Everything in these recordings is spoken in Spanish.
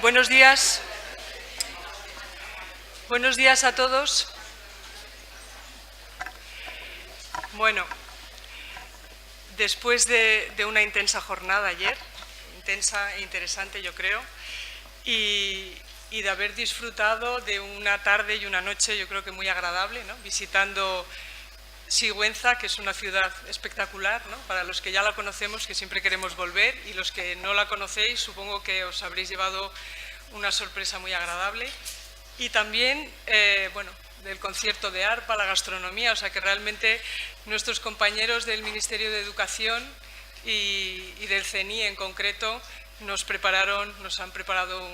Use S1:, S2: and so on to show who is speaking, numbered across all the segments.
S1: Buenos días. Buenos días a todos. Bueno, después de una intensa jornada ayer, intensa e interesante yo creo, y de haber disfrutado de una tarde y una noche yo creo que muy agradable, ¿no? Visitando Sigüenza, que es una ciudad espectacular, ¿no? Para los que ya la conocemos, que siempre queremos volver, y los que no la conocéis, supongo que os habréis llevado una sorpresa muy agradable. Y también, bueno, del concierto de arpa, la gastronomía, o sea que realmente nuestros compañeros del Ministerio de Educación y del CENI en concreto nos han preparado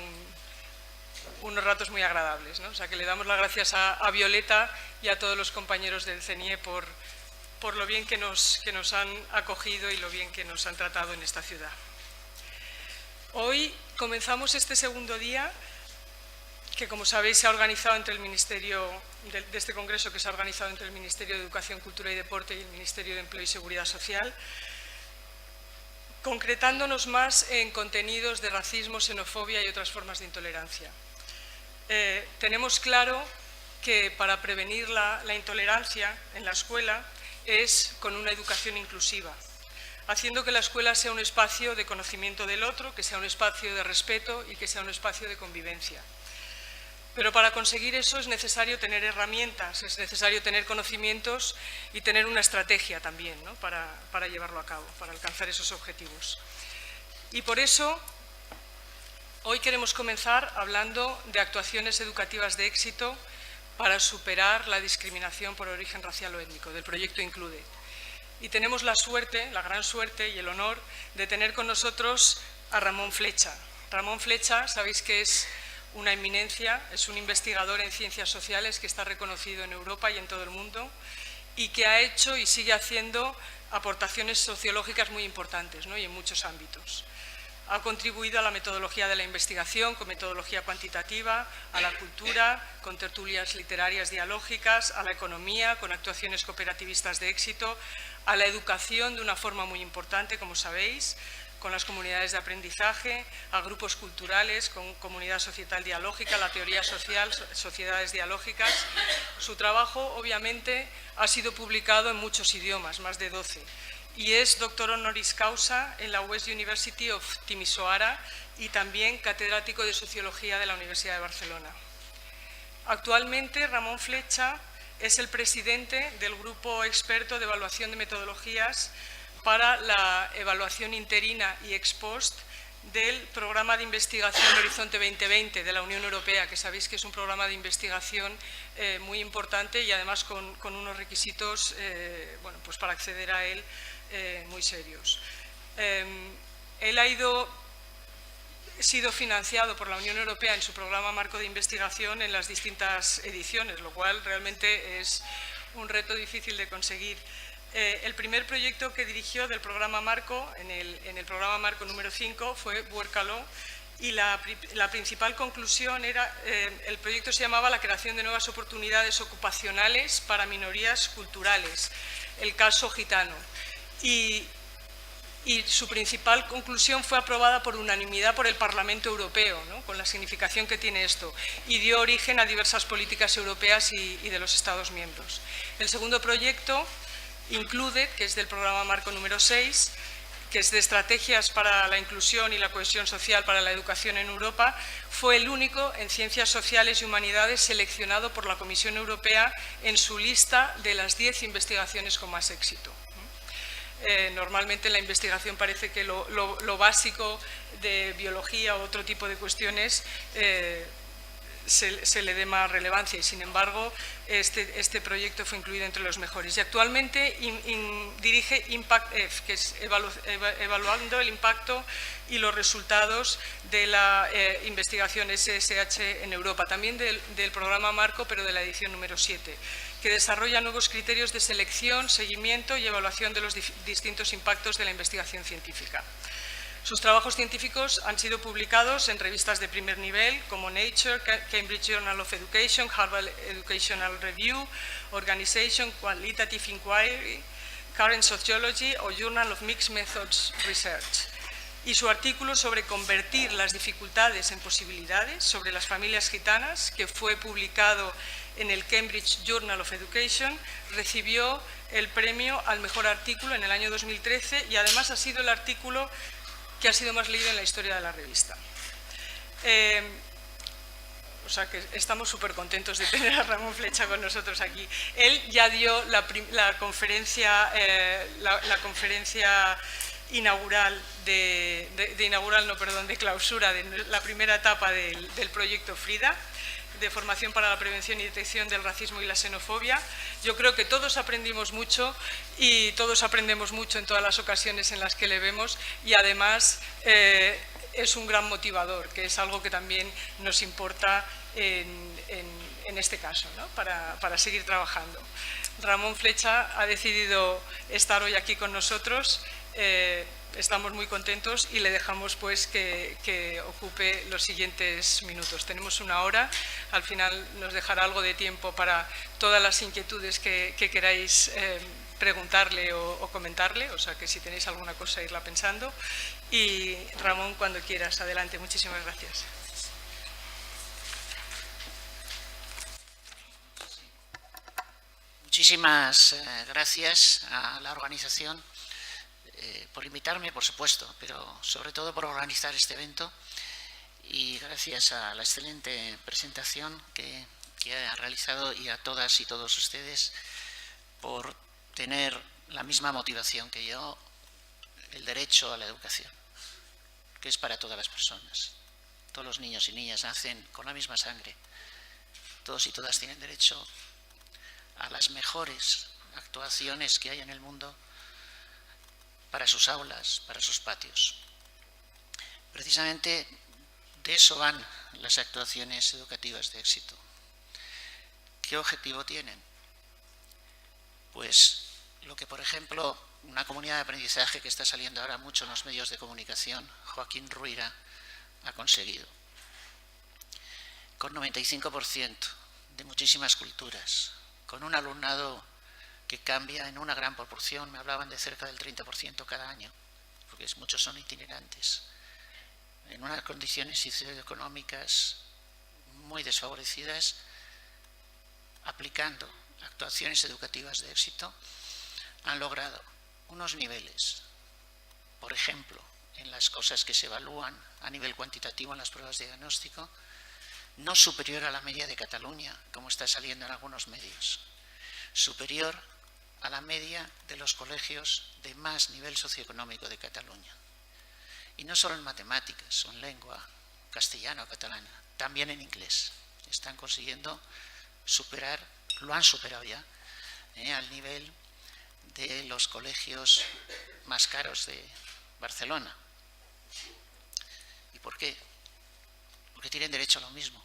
S1: unos ratos muy agradables, ¿no? O sea que le damos las gracias a Violeta y a todos los compañeros del CENIE por lo bien que nos han acogido y lo bien que nos han tratado en esta ciudad. Hoy comenzamos este segundo día que, como sabéis, se ha organizado entre el Ministerio de este congreso que se ha organizado entre el Ministerio de Educación, Cultura y Deporte y el Ministerio de Empleo y Seguridad Social, concretándonos más en contenidos de racismo, xenofobia y otras formas de intolerancia. Tenemos claro que para prevenir la intolerancia en la escuela es con una educación inclusiva, haciendo que la escuela sea un espacio de conocimiento del otro, que sea un espacio de respeto y que sea un espacio de convivencia. Pero para conseguir eso es necesario tener herramientas, es necesario tener conocimientos y tener una estrategia también, ¿no? para llevarlo a cabo, para alcanzar esos objetivos. Y por eso hoy queremos comenzar hablando de actuaciones educativas de éxito para superar la discriminación por origen racial o étnico, del proyecto Include. Y tenemos la suerte, la gran suerte y el honor de tener con nosotros a Ramón Flecha. Ramón Flecha, sabéis que es una eminencia, es un investigador en ciencias sociales que está reconocido en Europa y en todo el mundo y que ha hecho y sigue haciendo aportaciones sociológicas muy importantes, ¿no? Y en muchos ámbitos. Ha contribuido a la metodología de la investigación con metodología cuantitativa, a la cultura con tertulias literarias dialógicas, a la economía con actuaciones cooperativistas de éxito, a la educación de una forma muy importante, como sabéis, con las comunidades de aprendizaje, a grupos culturales con comunidad societal dialógica, la teoría social, sociedades dialógicas. Su trabajo, obviamente, ha sido publicado en muchos idiomas, más de 12. Y es doctor honoris causa en la West University of Timisoara y también catedrático de Sociología de la Universidad de Barcelona. Actualmente, Ramón Flecha es el presidente del Grupo Experto de Evaluación de Metodologías para la evaluación interina y ex post del programa de investigación Horizonte 2020 de la Unión Europea, que sabéis que es un programa de investigación muy importante y además con unos requisitos bueno, pues para acceder a él muy serios. Él ha sido financiado por la Unión Europea en su programa marco de investigación en las distintas ediciones, lo cual realmente es un reto difícil de conseguir. El primer proyecto que dirigió del programa marco, en el programa marco número 5, fue Workalo, y la principal conclusión era, el proyecto se llamaba la creación de nuevas oportunidades ocupacionales para minorías culturales, el caso gitano. Y su principal conclusión fue aprobada por unanimidad por el Parlamento Europeo, ¿no? Con la significación que tiene esto, y dio origen a diversas políticas europeas y de los Estados miembros. El segundo proyecto, Include, que es del programa marco número 6, que es de estrategias para la inclusión y la cohesión social para la educación en Europa, fue el único en ciencias sociales y humanidades seleccionado por la Comisión Europea en su lista de las 10 investigaciones con más éxito. Normalmente en la investigación parece que lo básico de biología u otro tipo de cuestiones se le dé más relevancia y, sin embargo, este proyecto fue incluido entre los mejores. Y actualmente dirige ImpactF, que es evaluando el impacto y los resultados de la investigación SSH en Europa, también del programa marco, pero de la edición número 7, que desarrolla nuevos criterios de selección, seguimiento y evaluación de los distintos impactos de la investigación científica. Sus trabajos científicos han sido publicados en revistas de primer nivel como Nature, Cambridge Journal of Education, Harvard Educational Review, Organization, Qualitative Inquiry, Current Sociology o Journal of Mixed Methods Research. y su artículo sobre convertir las dificultades en posibilidades sobre las familias gitanas, que fue publicado en el Cambridge Journal of Education, recibió el premio al mejor artículo en el año 2013 y además ha sido el artículo que ha sido más leído en la historia de la revista. O sea que estamos súper contentos de tener a Ramón Flecha con nosotros aquí. Él ya dio la conferencia inaugural de clausura de la primera etapa del proyecto Frida, de formación para la prevención y detección del racismo y la xenofobia. Yo creo que todos aprendimos mucho y todos aprendemos mucho en todas las ocasiones en las que le vemos, y además es un gran motivador, que es algo que también nos importa en este caso, ¿no? para seguir trabajando. Ramón Flecha ha decidido estar hoy aquí con nosotros. Estamos muy contentos y le dejamos pues que ocupe los siguientes minutos. Tenemos una hora, al final nos dejará algo de tiempo para todas las inquietudes que queráis preguntarle o comentarle, o sea que si tenéis alguna cosa irla pensando. Y Ramón, cuando quieras, adelante. Muchísimas gracias.
S2: Muchísimas gracias a la organización por invitarme, por supuesto, pero sobre todo por organizar este evento, y gracias a la excelente presentación que ha realizado, y a todas y todos ustedes por tener la misma motivación que yo, el derecho a la educación, que es para todas las personas. Todos los niños y niñas nacen con la misma sangre. Todos y todas tienen derecho a las mejores actuaciones que hay en el mundo para sus aulas, para sus patios. Precisamente de eso van las actuaciones educativas de éxito. ¿Qué objetivo tienen? Pues lo que, por ejemplo, una comunidad de aprendizaje que está saliendo ahora mucho en los medios de comunicación, Joaquín Ruyra, ha conseguido. Con 95% de muchísimas culturas, con un alumnado que cambia en una gran proporción, me hablaban de cerca del 30% cada año, porque muchos son itinerantes, en unas condiciones socioeconómicas muy desfavorecidas, aplicando actuaciones educativas de éxito, han logrado unos niveles, por ejemplo, en las cosas que se evalúan a nivel cuantitativo en las pruebas de diagnóstico, no superior a la media de Cataluña, como está saliendo en algunos medios, superior a la media de los colegios de más nivel socioeconómico de Cataluña. Y no solo en matemáticas o en lengua castellana o catalana, también en inglés. Están consiguiendo superar, lo han superado ya, al nivel de los colegios más caros de Barcelona. ¿Y por qué? Porque tienen derecho a lo mismo.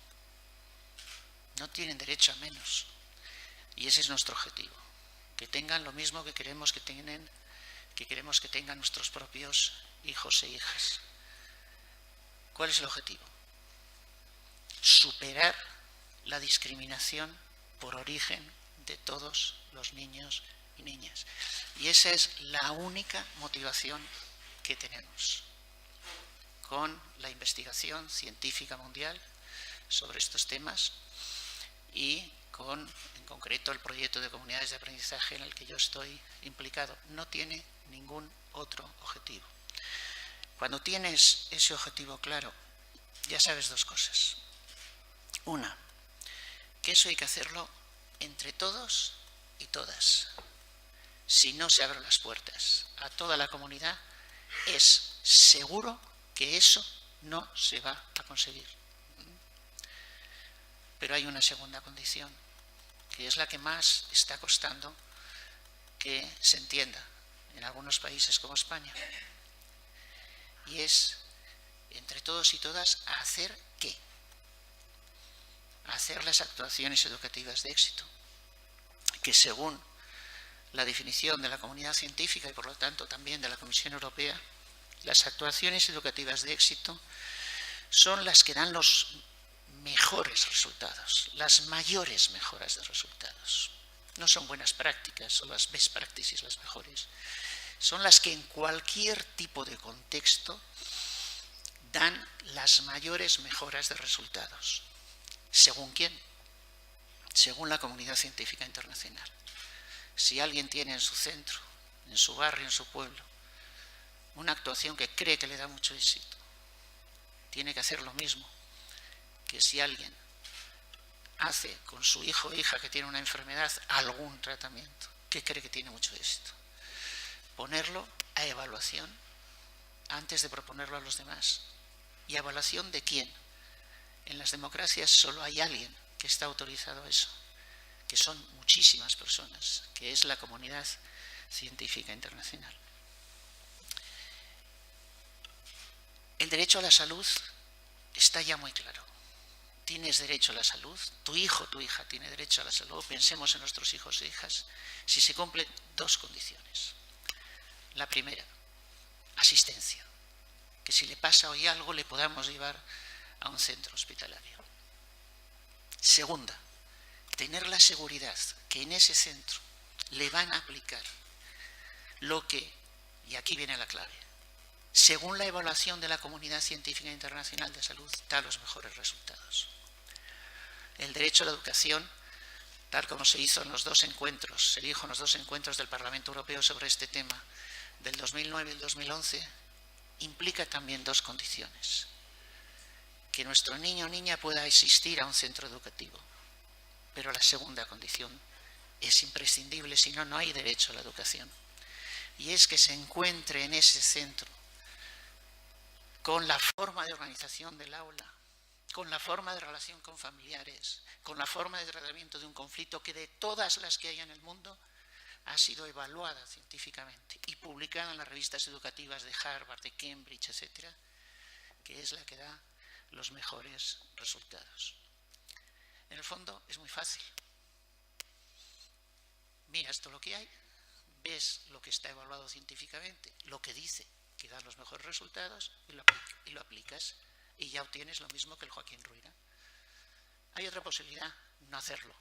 S2: No tienen derecho a menos. Y ese es nuestro objetivo. Que tengan lo mismo que queremos que tengan nuestros propios hijos e hijas. ¿Cuál es el objetivo? Superar la discriminación por origen de todos los niños y niñas. Y esa es la única motivación que tenemos con la investigación científica mundial sobre estos temas y con, en concreto, el proyecto de comunidades de aprendizaje en el que yo estoy implicado. No tiene ningún otro objetivo. Cuando tienes ese objetivo claro, ya sabes dos cosas. Una, que eso hay que hacerlo entre todos y todas. Si no se abren las puertas a toda la comunidad, es seguro que eso no se va a conseguir. Pero hay una segunda condición, que es la que más está costando que se entienda en algunos países como España. Y es, entre todos y todas, ¿hacer qué? Hacer las actuaciones educativas de éxito, que según la definición de la comunidad científica y por lo tanto también de la Comisión Europea, las actuaciones educativas de éxito son las que dan los mejores resultados, las mayores mejoras de resultados. No son buenas prácticas o las best practices las mejores. Son las que en cualquier tipo de contexto dan las mayores mejoras de resultados. ¿Según quién? Según la comunidad científica internacional. Si alguien tiene en su centro, en su barrio, en su pueblo, una actuación que cree que le da mucho éxito, tiene que hacer lo mismo que si alguien hace con su hijo o hija que tiene una enfermedad algún tratamiento que cree que tiene mucho éxito. Ponerlo a evaluación antes de proponerlo a los demás. ¿Y evaluación de quién? En las democracias solo hay alguien que está autorizado a eso, que son muchísimas personas, que es la comunidad científica internacional. El derecho a la salud está ya muy claro. Tienes derecho a la salud, tu hijo o tu hija tiene derecho a la salud, pensemos en nuestros hijos e hijas, si se cumplen dos condiciones. La primera, asistencia, que si le pasa hoy algo le podamos llevar a un centro hospitalario. Segunda, tener la seguridad que en ese centro le van a aplicar lo que, y aquí viene la clave, según la evaluación de la comunidad científica internacional de salud, da los mejores resultados. El derecho a la educación, tal como se hizo en los dos encuentros, se dijo en los dos encuentros del Parlamento Europeo sobre este tema, del 2009 y el 2011, implica también dos condiciones. Que nuestro niño o niña pueda asistir a un centro educativo. Pero la segunda condición es imprescindible, si no, no hay derecho a la educación. Y es que se encuentre en ese centro con la forma de organización del aula, con la forma de relación con familiares, con la forma de tratamiento de un conflicto que de todas las que hay en el mundo ha sido evaluada científicamente y publicada en las revistas educativas de Harvard, de Cambridge, etcétera, que es la que da los mejores resultados. En el fondo es muy fácil. Miras todo lo que hay, ves lo que está evaluado científicamente, lo que dice que da los mejores resultados y lo aplicas y ya obtienes lo mismo que el Joaquín Ruyra. Hay otra posibilidad, no hacerlo.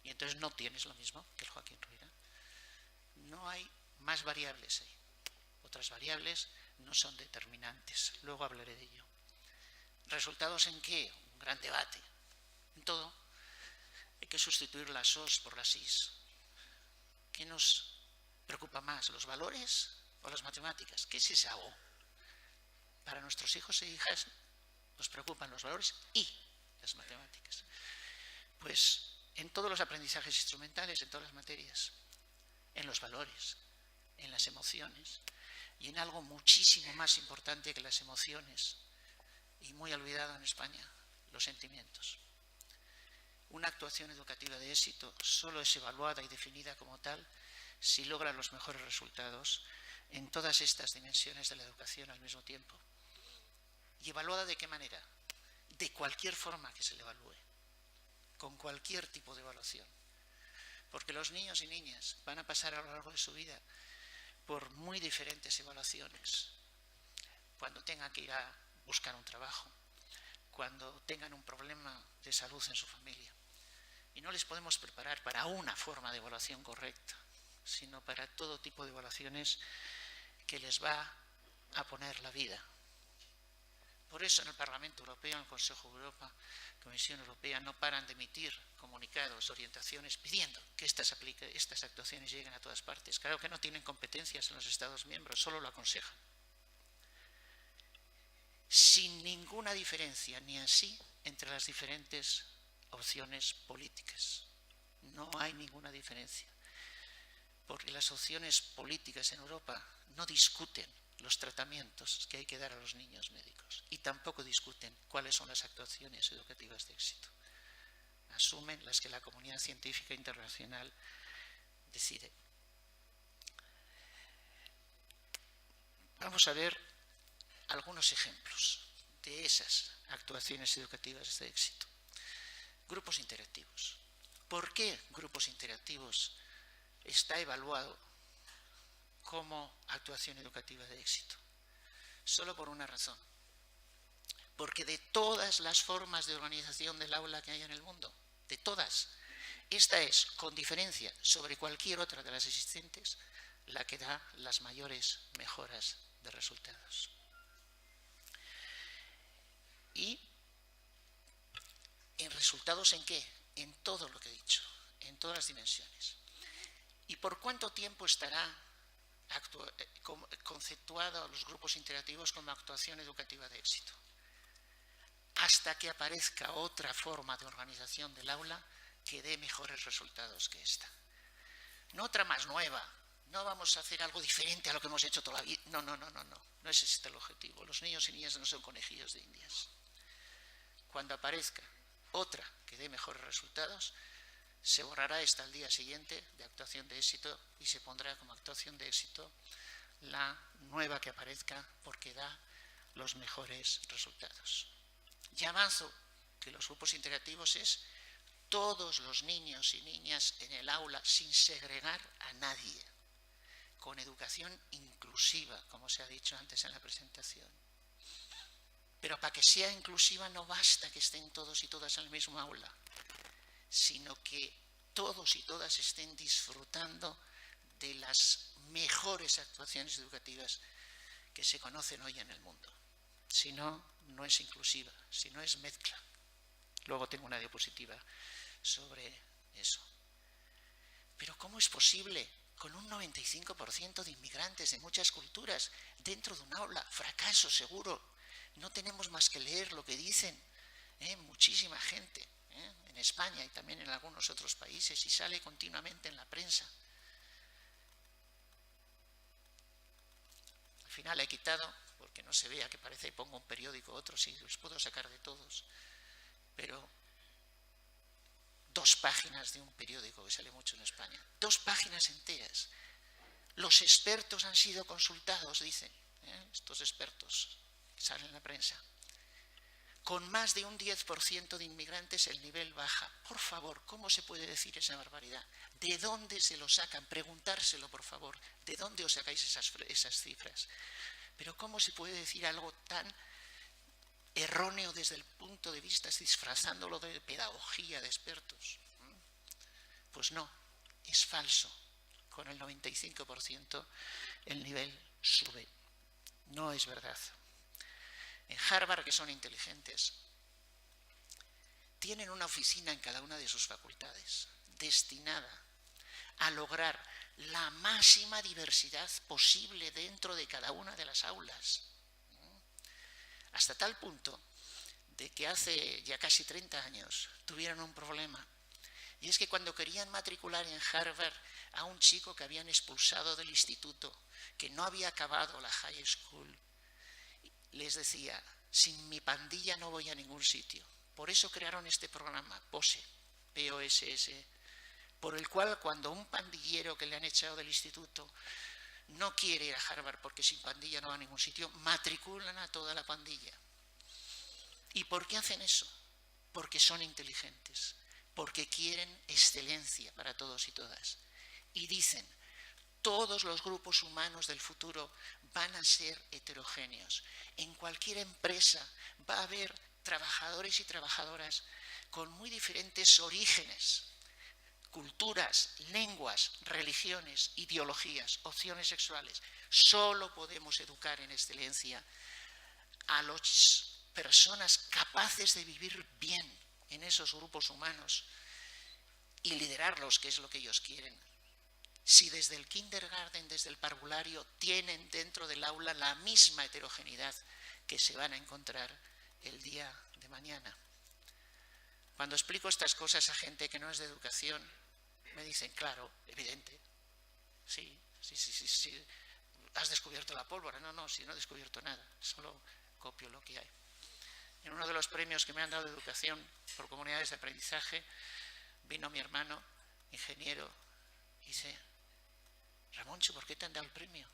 S2: Y entonces no tienes lo mismo que el Joaquín Ruyra. No hay más variables ahí. Otras variables no son determinantes. Luego hablaré de ello. ¿Resultados en qué? Un gran debate. En todo. Hay que sustituir las OS por las IS. ¿Qué nos preocupa más, los valores o las matemáticas? ¿Qué es esa O? Para nuestros hijos e hijas nos preocupan los valores y las matemáticas. Pues en todos los aprendizajes instrumentales, en todas las materias, en los valores, en las emociones y en algo muchísimo más importante que las emociones y muy olvidado en España, los sentimientos. Una actuación educativa de éxito solo es evaluada y definida como tal si logra los mejores resultados en todas estas dimensiones de la educación al mismo tiempo. ¿Y evaluada de qué manera? De cualquier forma que se le evalúe, con cualquier tipo de evaluación. Porque los niños y niñas van a pasar a lo largo de su vida por muy diferentes evaluaciones. Cuando tengan que ir a buscar un trabajo, cuando tengan un problema de salud en su familia. Y no les podemos preparar para una forma de evaluación correcta, sino para todo tipo de evaluaciones que les va a poner la vida. Por eso en el Parlamento Europeo, en el Consejo de Europa, Comisión Europea, no paran de emitir comunicados, orientaciones, pidiendo que estas actuaciones lleguen a todas partes. Claro que no tienen competencias en los Estados miembros, solo lo aconsejan. Sin ninguna diferencia, ni así, entre las diferentes opciones políticas. No hay ninguna diferencia. Porque las opciones políticas en Europa no discuten los tratamientos que hay que dar a los niños médicos y tampoco discuten cuáles son las actuaciones educativas de éxito. Asumen las que la comunidad científica internacional decide. Vamos a ver algunos ejemplos de esas actuaciones educativas de éxito. Grupos interactivos. ¿Por qué grupos interactivos está evaluado como actuación educativa de éxito? Solo por una razón. Porque de todas las formas de organización del aula que hay en el mundo, de todas, esta es, con diferencia sobre cualquier otra de las existentes, la que da las mayores mejoras de resultados. ¿Resultados en qué? En todo lo que he dicho, en todas las dimensiones. ¿Y por cuánto tiempo estará conceptuado a los grupos interactivos como actuación educativa de éxito? Hasta que aparezca otra forma de organización del aula que dé mejores resultados que esta. No otra más nueva, no vamos a hacer algo diferente a lo que hemos hecho toda la vida. No, no es este el objetivo. Los niños y niñas no son conejillos de indias. Cuando aparezca otra que dé mejores resultados, se borrará esta al día siguiente de actuación de éxito y se pondrá como actuación de éxito la nueva que aparezca porque da los mejores resultados. Ya avanzo que los grupos interactivos es todos los niños y niñas en el aula sin segregar a nadie, con educación inclusiva, como se ha dicho antes en la presentación. Pero para que sea inclusiva no basta que estén todos y todas en el mismo aula, sino que todos y todas estén disfrutando de las mejores actuaciones educativas que se conocen hoy en el mundo. Si no, no es inclusiva, si no es mezcla. Luego tengo una diapositiva sobre eso. Pero ¿cómo es posible con un 95% de inmigrantes de muchas culturas dentro de un aula? Fracaso seguro. No tenemos más que leer lo que dicen muchísima gente en España y también en algunos otros países y sale continuamente en la prensa. Al final he quitado, porque no se vea que parece que pongo un periódico u otro, sí, los puedo sacar de todos, pero 2 páginas de un periódico que sale mucho en España, 2 páginas enteras. Los expertos han sido consultados, dicen, estos expertos que salen en la prensa. Con más de un 10% de inmigrantes el nivel baja. Por favor, ¿cómo se puede decir esa barbaridad? ¿De dónde se lo sacan? Preguntárselo, por favor. ¿De dónde os sacáis esas cifras? Pero ¿cómo se puede decir algo tan erróneo desde el punto de vista, disfrazándolo de pedagogía de expertos? Pues no, es falso. Con el 95% el nivel sube. No es verdad. En Harvard, que son inteligentes, tienen una oficina en cada una de sus facultades destinada a lograr la máxima diversidad posible dentro de cada una de las aulas. Hasta tal punto de que hace ya casi 30 años tuvieron un problema. Y es que cuando querían matricular en Harvard a un chico que habían expulsado del instituto, que no había acabado la high school, les decía, sin mi pandilla no voy a ningún sitio. Por eso crearon este programa, POSE, P-O-S-S, por el cual cuando un pandillero que le han echado del instituto no quiere ir a Harvard porque sin pandilla no va a ningún sitio, matriculan a toda la pandilla. ¿Y por qué hacen eso? Porque son inteligentes, porque quieren excelencia para todos y todas. Y dicen, todos los grupos humanos del futuro van a ser heterogéneos. En cualquier empresa va a haber trabajadores y trabajadoras con muy diferentes orígenes, culturas, lenguas, religiones, ideologías, opciones sexuales. Solo podemos educar en excelencia a las personas capaces de vivir bien en esos grupos humanos y liderarlos, que es lo que ellos quieren. Si desde el kindergarten, desde el parvulario, tienen dentro del aula la misma heterogeneidad que se van a encontrar el día de mañana. Cuando explico estas cosas a gente que no es de educación, me dicen, claro, evidente, sí, has descubierto la pólvora. No, sí, no he descubierto nada, solo copio lo que hay. En uno de los premios que me han dado de educación por comunidades de aprendizaje, vino mi hermano, ingeniero, y dice, Ramoncho, ¿por qué te han dado el premio?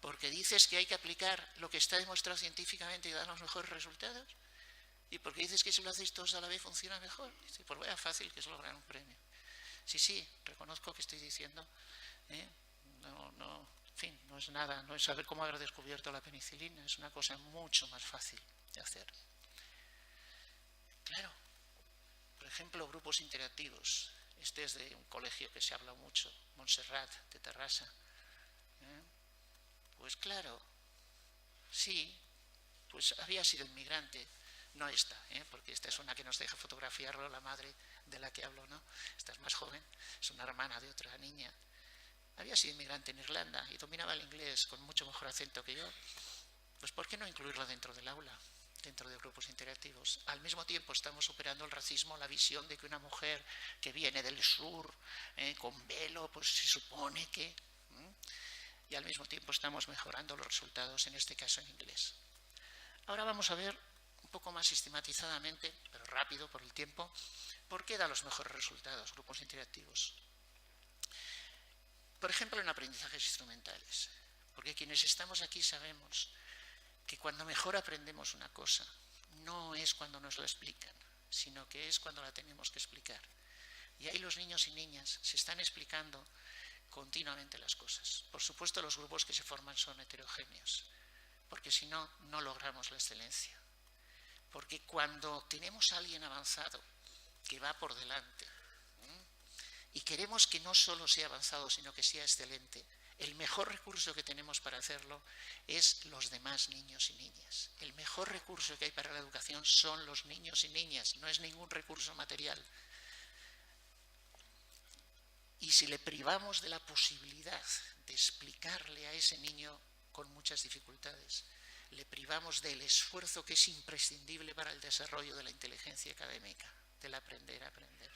S2: Porque dices que hay que aplicar lo que está demostrado científicamente y dar los mejores resultados. ¿Y porque dices que si lo hacéis todos a la vez funciona mejor? Dice, pues vaya fácil que es lograr un premio. Sí, reconozco que estoy diciendo, en fin, no es nada, no es saber cómo haber descubierto la penicilina, es una cosa mucho más fácil de hacer. Claro, por ejemplo, grupos interactivos. Este es de un colegio que se habla mucho, Montserrat, de Terrassa. Pues claro, sí, pues había sido inmigrante, no esta, porque esta es una que nos deja fotografiarlo, la madre de la que hablo, ¿no? Esta es más joven, es una hermana de otra niña. Había sido inmigrante en Irlanda y dominaba el inglés con mucho mejor acento que yo. Pues ¿por qué no incluirlo dentro del aula, dentro de grupos interactivos? Al mismo tiempo estamos superando el racismo, la visión de que una mujer que viene del sur, con velo, pues se supone que... Y al mismo tiempo estamos mejorando los resultados, en este caso en inglés. Ahora vamos a ver un poco más sistematizadamente, pero rápido por el tiempo, por qué da los mejores resultados grupos interactivos. Por ejemplo, en aprendizajes instrumentales, porque quienes estamos aquí sabemos que cuando mejor aprendemos una cosa no es cuando nos la explican, sino que es cuando la tenemos que explicar. Y ahí los niños y niñas se están explicando continuamente las cosas. Por supuesto, los grupos que se forman son heterogéneos, porque si no, no logramos la excelencia. Porque cuando tenemos a alguien avanzado que va por delante y queremos que no solo sea avanzado, sino que sea excelente, el mejor recurso que tenemos para hacerlo es los demás niños y niñas. El mejor recurso que hay para la educación son los niños y niñas, no es ningún recurso material. Y si le privamos de la posibilidad de explicarle a ese niño con muchas dificultades, le privamos del esfuerzo que es imprescindible para el desarrollo de la inteligencia académica, del aprender a aprender.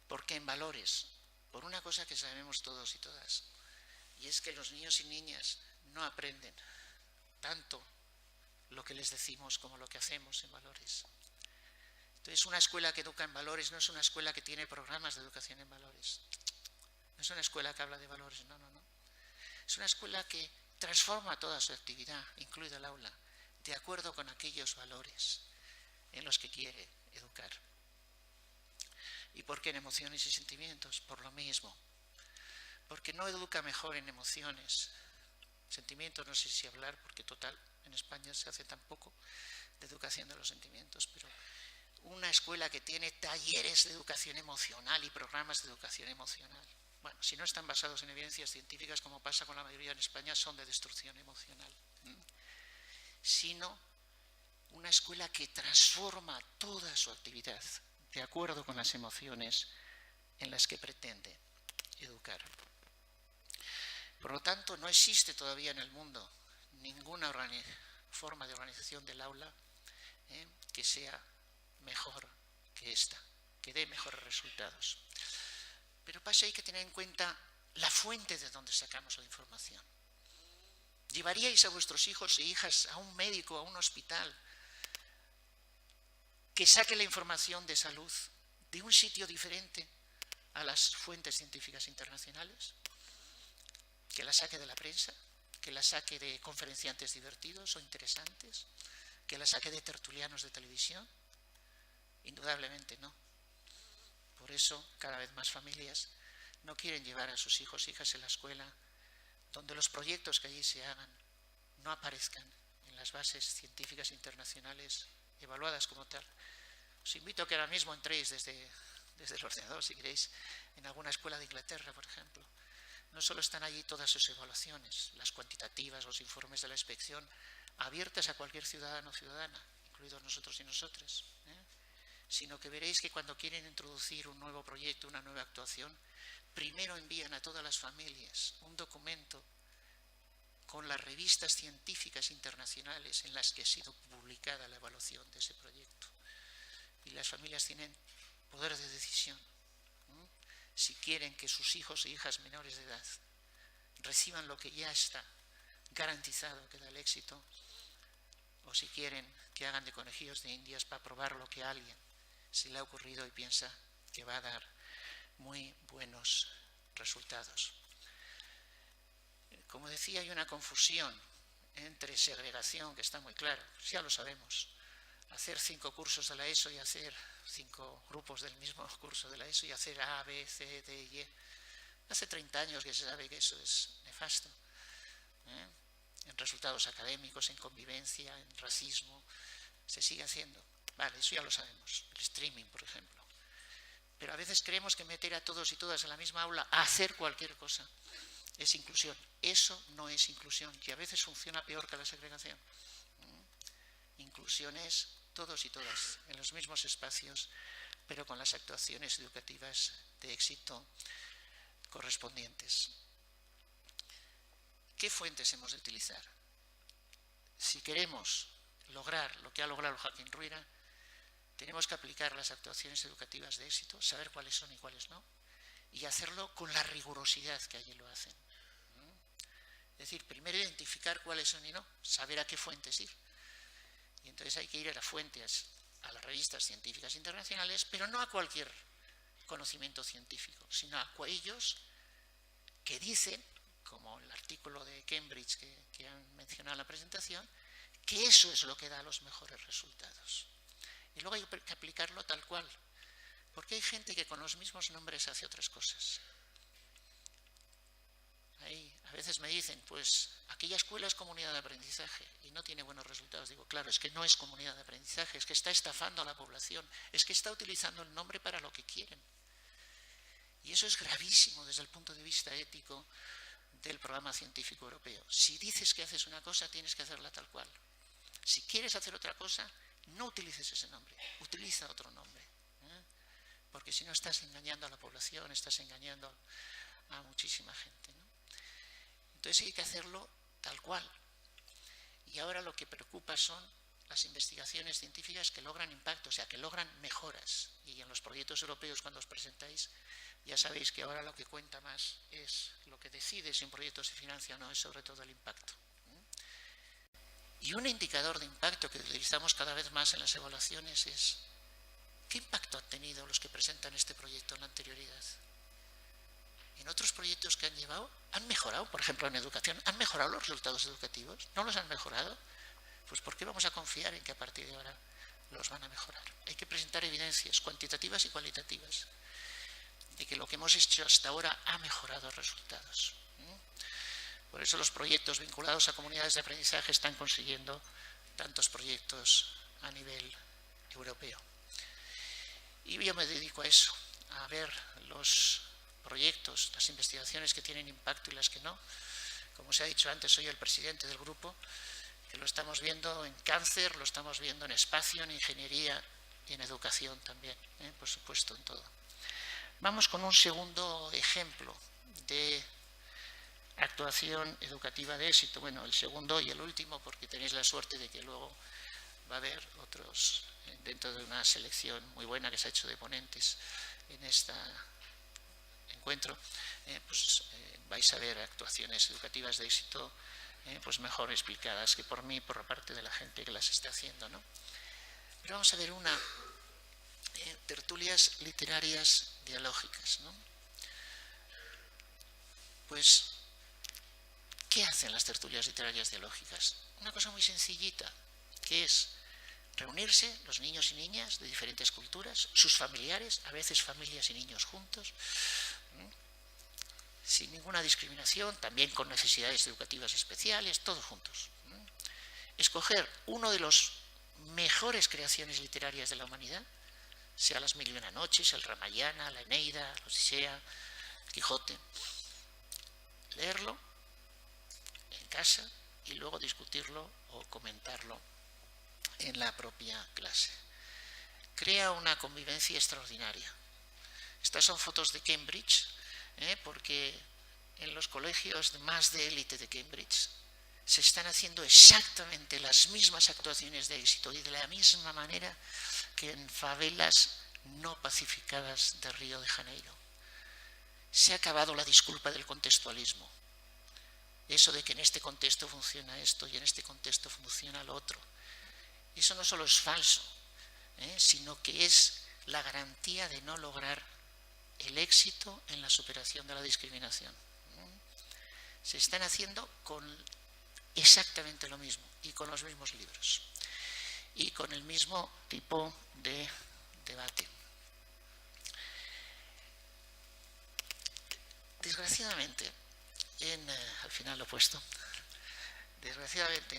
S2: Porque en valores, por una cosa que sabemos todos y todas, y es que los niños y niñas no aprenden tanto lo que les decimos como lo que hacemos en valores. Entonces, una escuela que educa en valores no es una escuela que tiene programas de educación en valores. No es una escuela que habla de valores, no. Es una escuela que transforma toda su actividad, incluido el aula, de acuerdo con aquellos valores en los que quiere educar. ¿Y por qué en emociones y sentimientos? Por lo mismo. Porque no educa mejor en emociones. Sentimientos no sé si hablar, porque total, en España se hace tan poco de educación de los sentimientos, pero una escuela que tiene talleres de educación emocional y programas de educación emocional, bueno, si no están basados en evidencias científicas, como pasa con la mayoría en España, son de destrucción emocional, sino una escuela que transforma toda su actividad de acuerdo con las emociones en las que pretende educar. Por lo tanto, no existe todavía en el mundo ninguna forma de organización del aula que sea mejor que esta, que dé mejores resultados. Pero pasa, hay que tener en cuenta la fuente de donde sacamos la información. ¿Llevaríais a vuestros hijos e hijas a un médico, a un hospital, que saque la información de salud de un sitio diferente a las fuentes científicas internacionales? ¿Que la saque de la prensa? ¿Que la saque de conferenciantes divertidos o interesantes? ¿Que la saque de tertulianos de televisión? Indudablemente no. Por eso, cada vez más familias no quieren llevar a sus hijos e hijas en la escuela donde los proyectos que allí se hagan no aparezcan en las bases científicas internacionales evaluadas como tal. Os invito a que ahora mismo entréis desde el ordenador, si queréis, en alguna escuela de Inglaterra, por ejemplo. No solo están allí todas sus evaluaciones, las cuantitativas, los informes de la inspección, abiertas a cualquier ciudadano o ciudadana, incluidos nosotros y nosotras, sino que veréis que cuando quieren introducir un nuevo proyecto, una nueva actuación, primero envían a todas las familias un documento con las revistas científicas internacionales en las que ha sido publicada la evaluación de ese proyecto. Y las familias tienen poder de decisión si quieren que sus hijos e hijas menores de edad reciban lo que ya está garantizado que da el éxito, o si quieren que hagan de conejillos de indias para probar lo que a alguien se le ha ocurrido y piensa que va a dar muy buenos resultados. Como decía, hay una confusión entre segregación, que está muy clara, ya lo sabemos, hacer 5 cursos de la ESO y hacer 5 grupos del mismo curso de la ESO y hacer A, B, C, D y E. Hace 30 años que se sabe que eso es nefasto, en resultados académicos, en convivencia, en racismo, se sigue haciendo. Vale, eso ya lo sabemos, el streaming, por ejemplo. Pero a veces creemos que meter a todos y todas en la misma aula a hacer cualquier cosa es inclusión. Eso no es inclusión, que a veces funciona peor que la segregación. inclusión es todos y todas en los mismos espacios, pero con las actuaciones educativas de éxito correspondientes. ¿Qué fuentes hemos de utilizar? Si queremos lograr lo que ha logrado Joaquín Ruyra, tenemos que aplicar las actuaciones educativas de éxito, saber cuáles son y cuáles no, y hacerlo con la rigurosidad que allí lo hacen. Es decir, primero identificar cuáles son y no, saber a qué fuentes ir. Y entonces hay que ir a las fuentes, a las revistas científicas internacionales, pero no a cualquier conocimiento científico, sino a aquellos que dicen, como el artículo de Cambridge que han mencionado en la presentación, que eso es lo que da los mejores resultados. Y luego hay que aplicarlo tal cual, porque hay gente que con los mismos nombres hace otras cosas. A veces me dicen, pues aquella escuela es comunidad de aprendizaje y no tiene buenos resultados. Digo, claro, es que no es comunidad de aprendizaje, es que está estafando a la población, es que está utilizando el nombre para lo que quieren. Y eso es gravísimo desde el punto de vista ético del programa científico europeo. Si dices que haces una cosa, tienes que hacerla tal cual. Si quieres hacer otra cosa, no utilices ese nombre, utiliza otro nombre. Porque si no estás engañando a la población, estás engañando a muchísima gente, ¿no? Entonces hay que hacerlo tal cual. Y ahora lo que preocupa son las investigaciones científicas que logran impacto, o sea, que logran mejoras. Y en los proyectos europeos, cuando os presentáis, ya sabéis que ahora lo que cuenta más es lo que decide si un proyecto se financia o no, es sobre todo el impacto. Y un indicador de impacto que utilizamos cada vez más en las evaluaciones es ¿qué impacto han tenido los que presentan este proyecto en la anterioridad? En otros proyectos que han llevado, ¿han mejorado? Por ejemplo, en educación, ¿han mejorado los resultados educativos? ¿No los han mejorado? Pues ¿por qué vamos a confiar en que a partir de ahora los van a mejorar? Hay que presentar evidencias cuantitativas y cualitativas de que lo que hemos hecho hasta ahora ha mejorado resultados. Por eso los proyectos vinculados a comunidades de aprendizaje están consiguiendo tantos proyectos a nivel europeo. Y yo me dedico a eso, a ver los proyectos, las investigaciones que tienen impacto y las que no. Como se ha dicho antes, soy el presidente del grupo, que lo estamos viendo en cáncer, lo estamos viendo en espacio, en ingeniería y en educación también, por supuesto, en todo. Vamos con un segundo ejemplo de actuación educativa de éxito. Bueno, el segundo y el último, porque tenéis la suerte de que luego va a haber otros dentro de una selección muy buena que se ha hecho de ponentes en este encuentro, vais a ver actuaciones educativas de éxito pues mejor explicadas que por mí, por parte de la gente que las está haciendo, ¿no? Pero vamos a ver una tertulias literarias dialógicas, ¿no? Pues, ¿qué hacen las tertulias literarias dialógicas? Una cosa muy sencillita, que es reunirse los niños y niñas de diferentes culturas, sus familiares, a veces familias y niños juntos, sin ninguna discriminación, también con necesidades educativas especiales, todos juntos. Escoger uno de los mejores creaciones literarias de la humanidad, sea Las Mil y Una Noches, el Ramayana, la Eneida, la Odisea, el Quijote, leerlo en casa y luego discutirlo o comentarlo en la propia clase. Crea una convivencia extraordinaria. Estas son fotos de Cambridge, porque en los colegios más de élite de Cambridge se están haciendo exactamente las mismas actuaciones de éxito y de la misma manera que en favelas no pacificadas de Río de Janeiro. Se ha acabado la disculpa del contextualismo. Eso de que en este contexto funciona esto y en este contexto funciona lo otro. Eso no solo es falso, sino que es la garantía de no lograr el éxito en la superación de la discriminación. Se están haciendo con exactamente lo mismo y con los mismos libros y con el mismo tipo de debate. Desgraciadamente, al final lo he puesto, desgraciadamente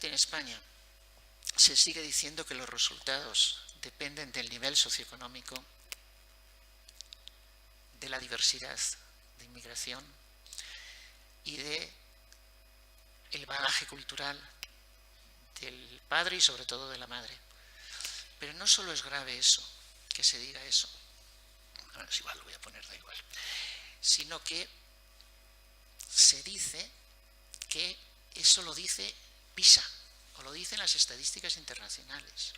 S2: en España se sigue diciendo que los resultados dependen del nivel socioeconómico, de la diversidad de inmigración y de el bagaje cultural del padre y sobre todo de la madre. Pero no solo es grave eso, que se diga eso, bueno, es igual, lo voy a poner, da igual, sino que se dice que eso lo dice PISA, o lo dicen las estadísticas internacionales.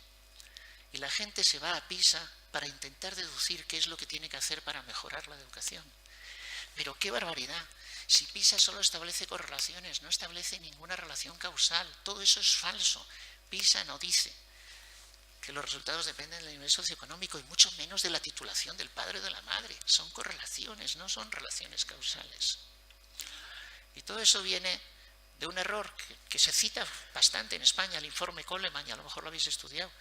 S2: Y la gente se va a PISA para intentar deducir qué es lo que tiene que hacer para mejorar la educación. Pero qué barbaridad. Si PISA solo establece correlaciones, no establece ninguna relación causal. Todo eso es falso. PISA no dice que los resultados dependen del nivel socioeconómico y mucho menos de la titulación del padre o de la madre. Son correlaciones, no son relaciones causales. Y todo eso viene de un error que se cita bastante en España, el informe Coleman, y a lo mejor lo habéis estudiado.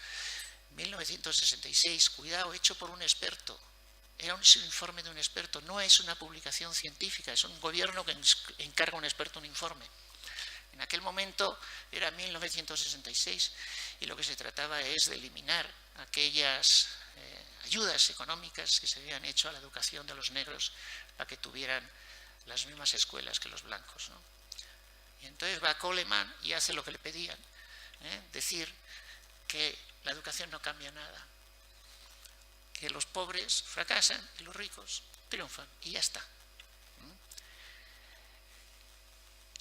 S2: 1966, cuidado, hecho por un experto. Era un informe de un experto, no es una publicación científica, es un gobierno que encarga a un experto un informe. En aquel momento era 1966 y lo que se trataba es de eliminar aquellas ayudas económicas que se habían hecho a la educación de los negros para que tuvieran las mismas escuelas que los blancos, ¿no? Y entonces va Coleman y hace lo que le pedían, decir que la educación no cambia nada, que los pobres fracasan y los ricos triunfan y ya está.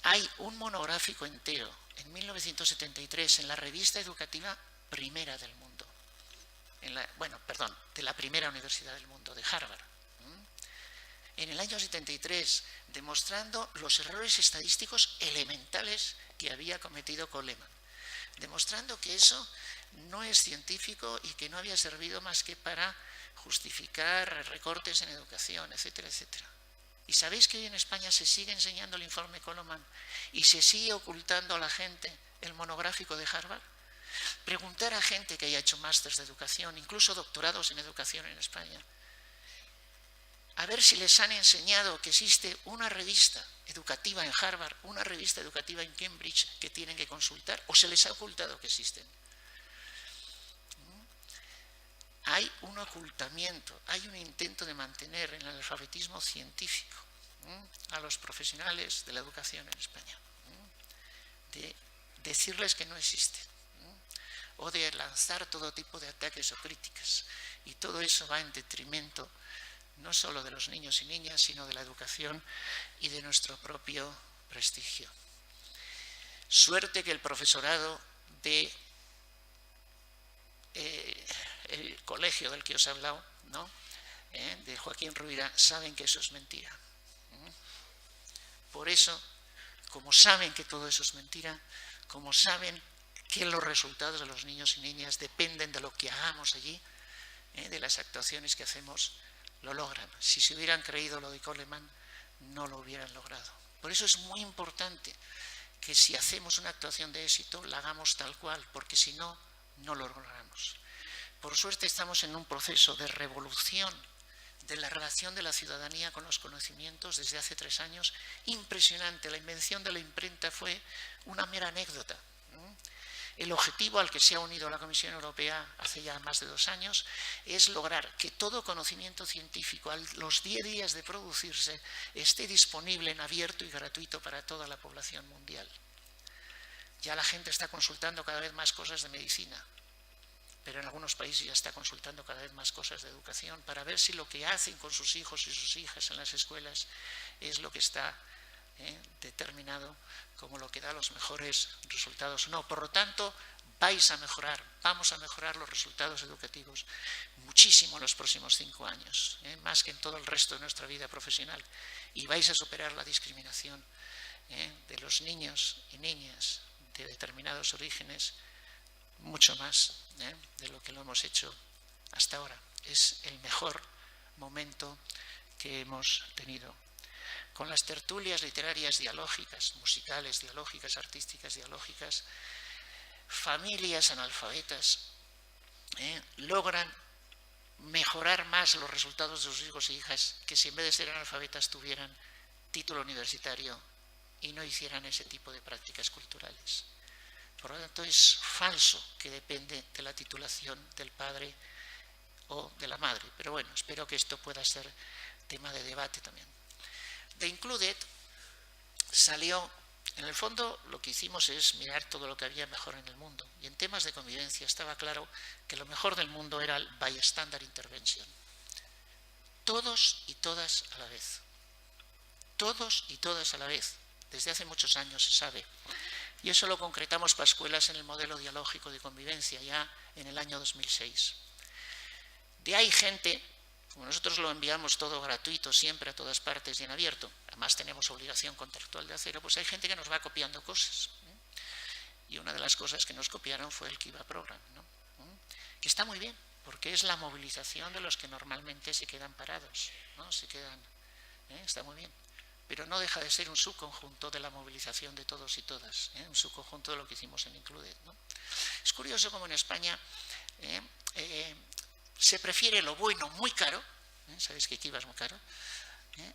S2: Hay un monográfico entero en 1973 en la revista educativa primera del mundo, de la primera universidad del mundo, de Harvard. En el año 73, demostrando los errores estadísticos elementales que había cometido Coleman, demostrando que eso no es científico y que no había servido más que para justificar recortes en educación, etcétera, etcétera. ¿Y sabéis que hoy en España se sigue enseñando el informe Coleman y se sigue ocultando a la gente el monográfico de Harvard? Preguntar a gente que haya hecho másters de educación, incluso doctorados en educación en España, a ver si les han enseñado que existe una revista educativa en Harvard, una revista educativa en Cambridge que tienen que consultar, o se les ha ocultado que existen. Hay un ocultamiento, hay un intento de mantener en el analfabetismo científico a los profesionales de la educación en España, de decirles que no existen, o de lanzar todo tipo de ataques o críticas. Y todo eso va en detrimento no solo de los niños y niñas, sino de la educación y de nuestro propio prestigio. Suerte que el profesorado de el colegio del que os he hablado, ¿no? De Joaquín Ruyra, saben que eso es mentira. Por eso, como saben que todo eso es mentira, como saben que los resultados de los niños y niñas dependen de lo que hagamos allí, de las actuaciones que hacemos, lo logran. Si se hubieran creído lo de Coleman, no lo hubieran logrado. Por eso es muy importante que si hacemos una actuación de éxito, la hagamos tal cual, porque si no, no lo logramos. Por suerte estamos en un proceso de revolución de la relación de la ciudadanía con los conocimientos desde hace 3 años, impresionante. La invención de la imprenta fue una mera anécdota. El objetivo al que se ha unido la Comisión Europea hace ya más de 2 años es lograr que todo conocimiento científico a los 10 días de producirse esté disponible en abierto y gratuito para toda la población mundial. Ya la gente está consultando cada vez más cosas de medicina, pero en algunos países ya está consultando cada vez más cosas de educación para ver si lo que hacen con sus hijos y sus hijas en las escuelas es lo que está determinado como lo que da los mejores resultados o no. Por lo tanto, vamos a mejorar los resultados educativos muchísimo en los próximos 5 años, más que en todo el resto de nuestra vida profesional, y vais a superar la discriminación de los niños y niñas de determinados orígenes mucho más de lo que lo hemos hecho hasta ahora. Es el mejor momento que hemos tenido. Con las tertulias literarias dialógicas, musicales dialógicas, artísticas dialógicas, familias analfabetas logran mejorar más los resultados de sus hijos e hijas que si en vez de ser analfabetas tuvieran título universitario y no hicieran ese tipo de prácticas culturales. Por lo tanto, es falso que depende de la titulación del padre o de la madre. Pero bueno, espero que esto pueda ser tema de debate también. The Included salió En el fondo, lo que hicimos es mirar todo lo que había mejor en el mundo. Y en temas de convivencia estaba claro que lo mejor del mundo era el bystander intervention. Todos y todas a la vez. Todos y todas a la vez. Desde hace muchos años se sabe. Y eso lo concretamos para escuelas en el modelo dialógico de convivencia ya en el año 2006. De ahí gente, como nosotros lo enviamos todo gratuito siempre a todas partes y en abierto, además tenemos obligación contractual de hacerlo, pues hay gente que nos va copiando cosas. Y una de las cosas que nos copiaron fue el Kiva Program, ¿no? Que está muy bien, porque es la movilización de los que normalmente se quedan parados, ¿no? Está muy bien. Pero no deja de ser un subconjunto de la movilización de todos y todas, un subconjunto de lo que hicimos en Included, ¿no? Es curioso como en España se prefiere lo bueno muy caro, sabéis que Kiva es muy caro,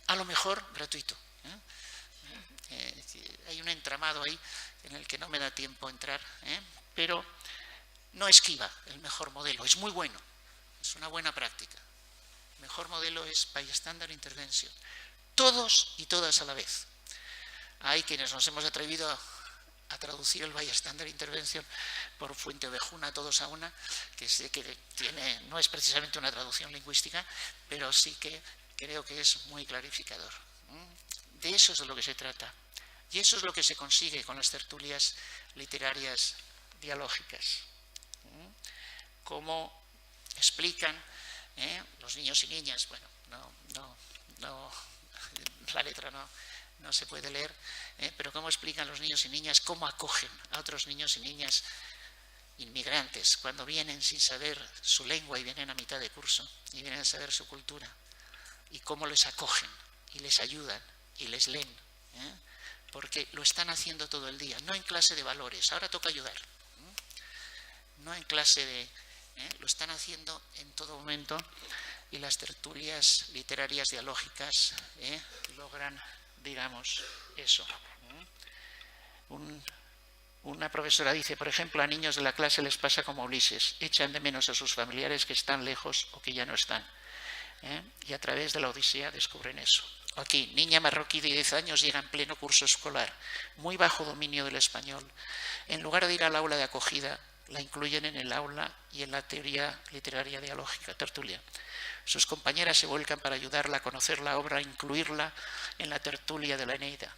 S2: a lo mejor gratuito. Hay un entramado ahí en el que no me da tiempo entrar, pero no es Kiva el mejor modelo, es muy bueno, es una buena práctica. El mejor modelo es bystander intervention. Todos y todas a la vez. Hay quienes nos hemos atrevido a traducir el bystander intervention por Fuente Ovejuna, todos a una, que sé que no es precisamente una traducción lingüística, pero sí que creo que es muy clarificador. De eso es de lo que se trata. Y eso es lo que se consigue con las tertulias literarias dialógicas. Cómo explican los niños y niñas, bueno, la letra no se puede leer, pero cómo explican los niños y niñas cómo acogen a otros niños y niñas inmigrantes cuando vienen sin saber su lengua y vienen a mitad de curso y vienen a saber su cultura, y cómo les acogen y les ayudan y les leen, porque lo están haciendo todo el día, no en clase de valores, ahora toca ayudar, no en clase de... lo están haciendo en todo momento. Y las tertulias literarias dialógicas logran, digamos, eso. Una profesora dice, por ejemplo, a niños de la clase les pasa como a Ulises, echan de menos a sus familiares que están lejos o que ya no están. Y a través de la Odisea descubren eso. Aquí, niña marroquí de 10 años llega en pleno curso escolar, muy bajo dominio del español. En lugar de ir al aula de acogida, la incluyen en el aula y en la teoría literaria dialógica, tertulia. Sus compañeras se vuelcan para ayudarla a conocer la obra, a incluirla en la tertulia de la Eneida.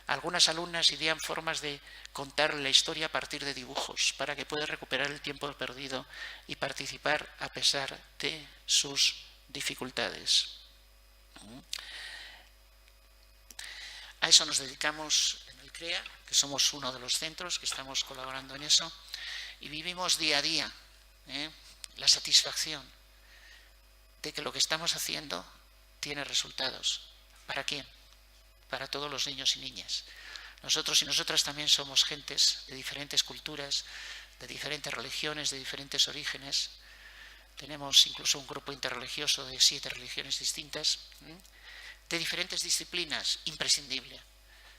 S2: Algunas alumnas idean formas de contar la historia a partir de dibujos para que pueda recuperar el tiempo perdido y participar a pesar de sus dificultades. A eso nos dedicamos en el CREA, que somos uno de los centros que estamos colaborando en eso, y vivimos día a día la satisfacción de que lo que estamos haciendo tiene resultados. ¿Para quién? Para todos los niños y niñas. Nosotros y nosotras también somos gentes de diferentes culturas, de diferentes religiones, de diferentes orígenes. Tenemos incluso un grupo interreligioso de 7 religiones distintas, de diferentes disciplinas, imprescindible.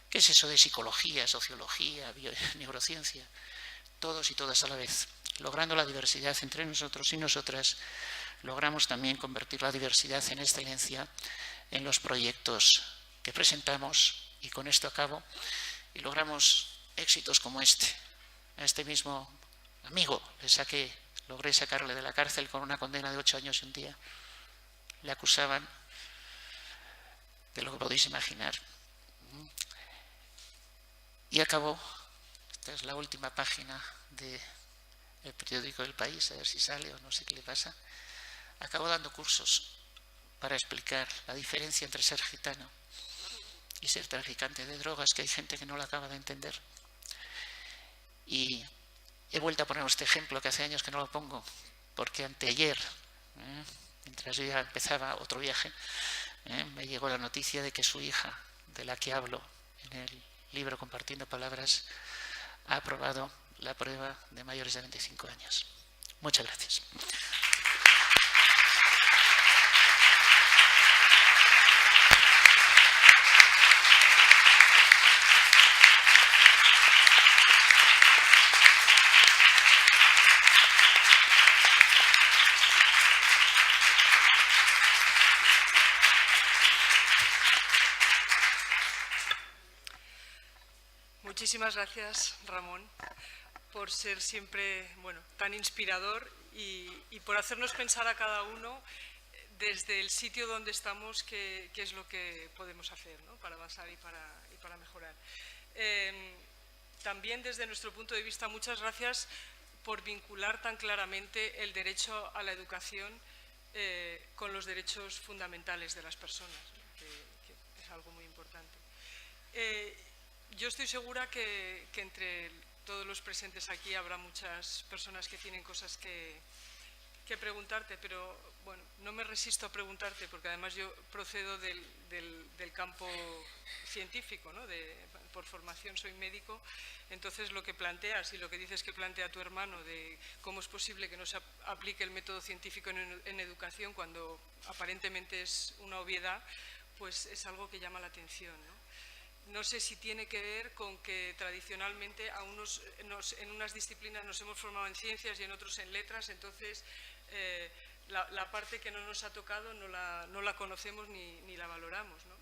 S2: ¿Qué es eso de psicología, sociología, neurociencia? Todos y todas a la vez. Logrando la diversidad entre nosotros y nosotras, logramos también convertir la diversidad en excelencia en los proyectos que presentamos, y con esto acabo, y logramos éxitos como este. A este mismo amigo logré sacarle de la cárcel con una condena de 8 años y un día. Le acusaban de lo que podéis imaginar. Y acabó, esta es la última página del periódico El País, a ver si sale o no sé qué le pasa. Acabó dando cursos para explicar la diferencia entre ser gitano y ser traficante de drogas, que hay gente que no lo acaba de entender. Y he vuelto a poner este ejemplo, que hace años que no lo pongo, porque anteayer, mientras yo ya empezaba otro viaje, me llegó la noticia de que su hija, de la que hablo en el libro Compartiendo Palabras, ha aprobado la prueba de mayores de 25 años. Muchas gracias.
S1: Muchísimas gracias, Ramón, por ser siempre tan inspirador y por hacernos pensar a cada uno desde el sitio donde estamos qué es lo que podemos hacer, ¿no?, para avanzar y para mejorar. También desde nuestro punto de vista, muchas gracias por vincular tan claramente el derecho a la educación con los derechos fundamentales de las personas, ¿no?, que es algo muy importante. Yo estoy segura que entre todos los presentes aquí habrá muchas personas que tienen cosas que preguntarte, pero bueno, no me resisto a preguntarte porque además yo procedo del campo científico, ¿no? Por formación soy médico, entonces lo que planteas y lo que dices que plantea tu hermano de cómo es posible que no se aplique el método científico en educación cuando aparentemente es una obviedad, pues es algo que llama la atención, ¿no? No sé si tiene que ver con que tradicionalmente en unas disciplinas nos hemos formado en ciencias y en otros en letras, entonces la parte que no nos ha tocado no la conocemos ni la valoramos, ¿no?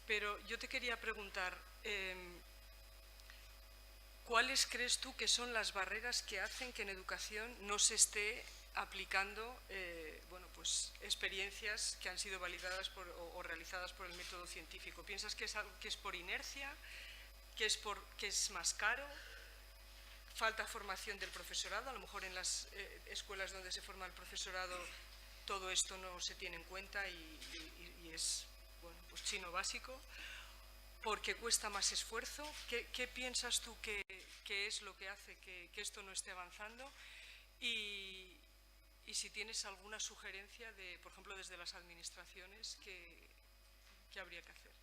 S1: Pero yo te quería preguntar, ¿cuáles crees tú que son las barreras que hacen que en educación no se esté aplicando pues experiencias que han sido validadas o realizadas por el método científico? ¿Piensas que es por inercia, que es más caro, falta formación del profesorado? A lo mejor en las escuelas donde se forma el profesorado todo esto no se tiene en cuenta y es pues chino básico, porque cuesta más esfuerzo. ¿Qué piensas tú que es lo que hace que esto no esté avanzando? Y si tienes alguna sugerencia, por ejemplo, desde las administraciones, ¿qué habría que hacer?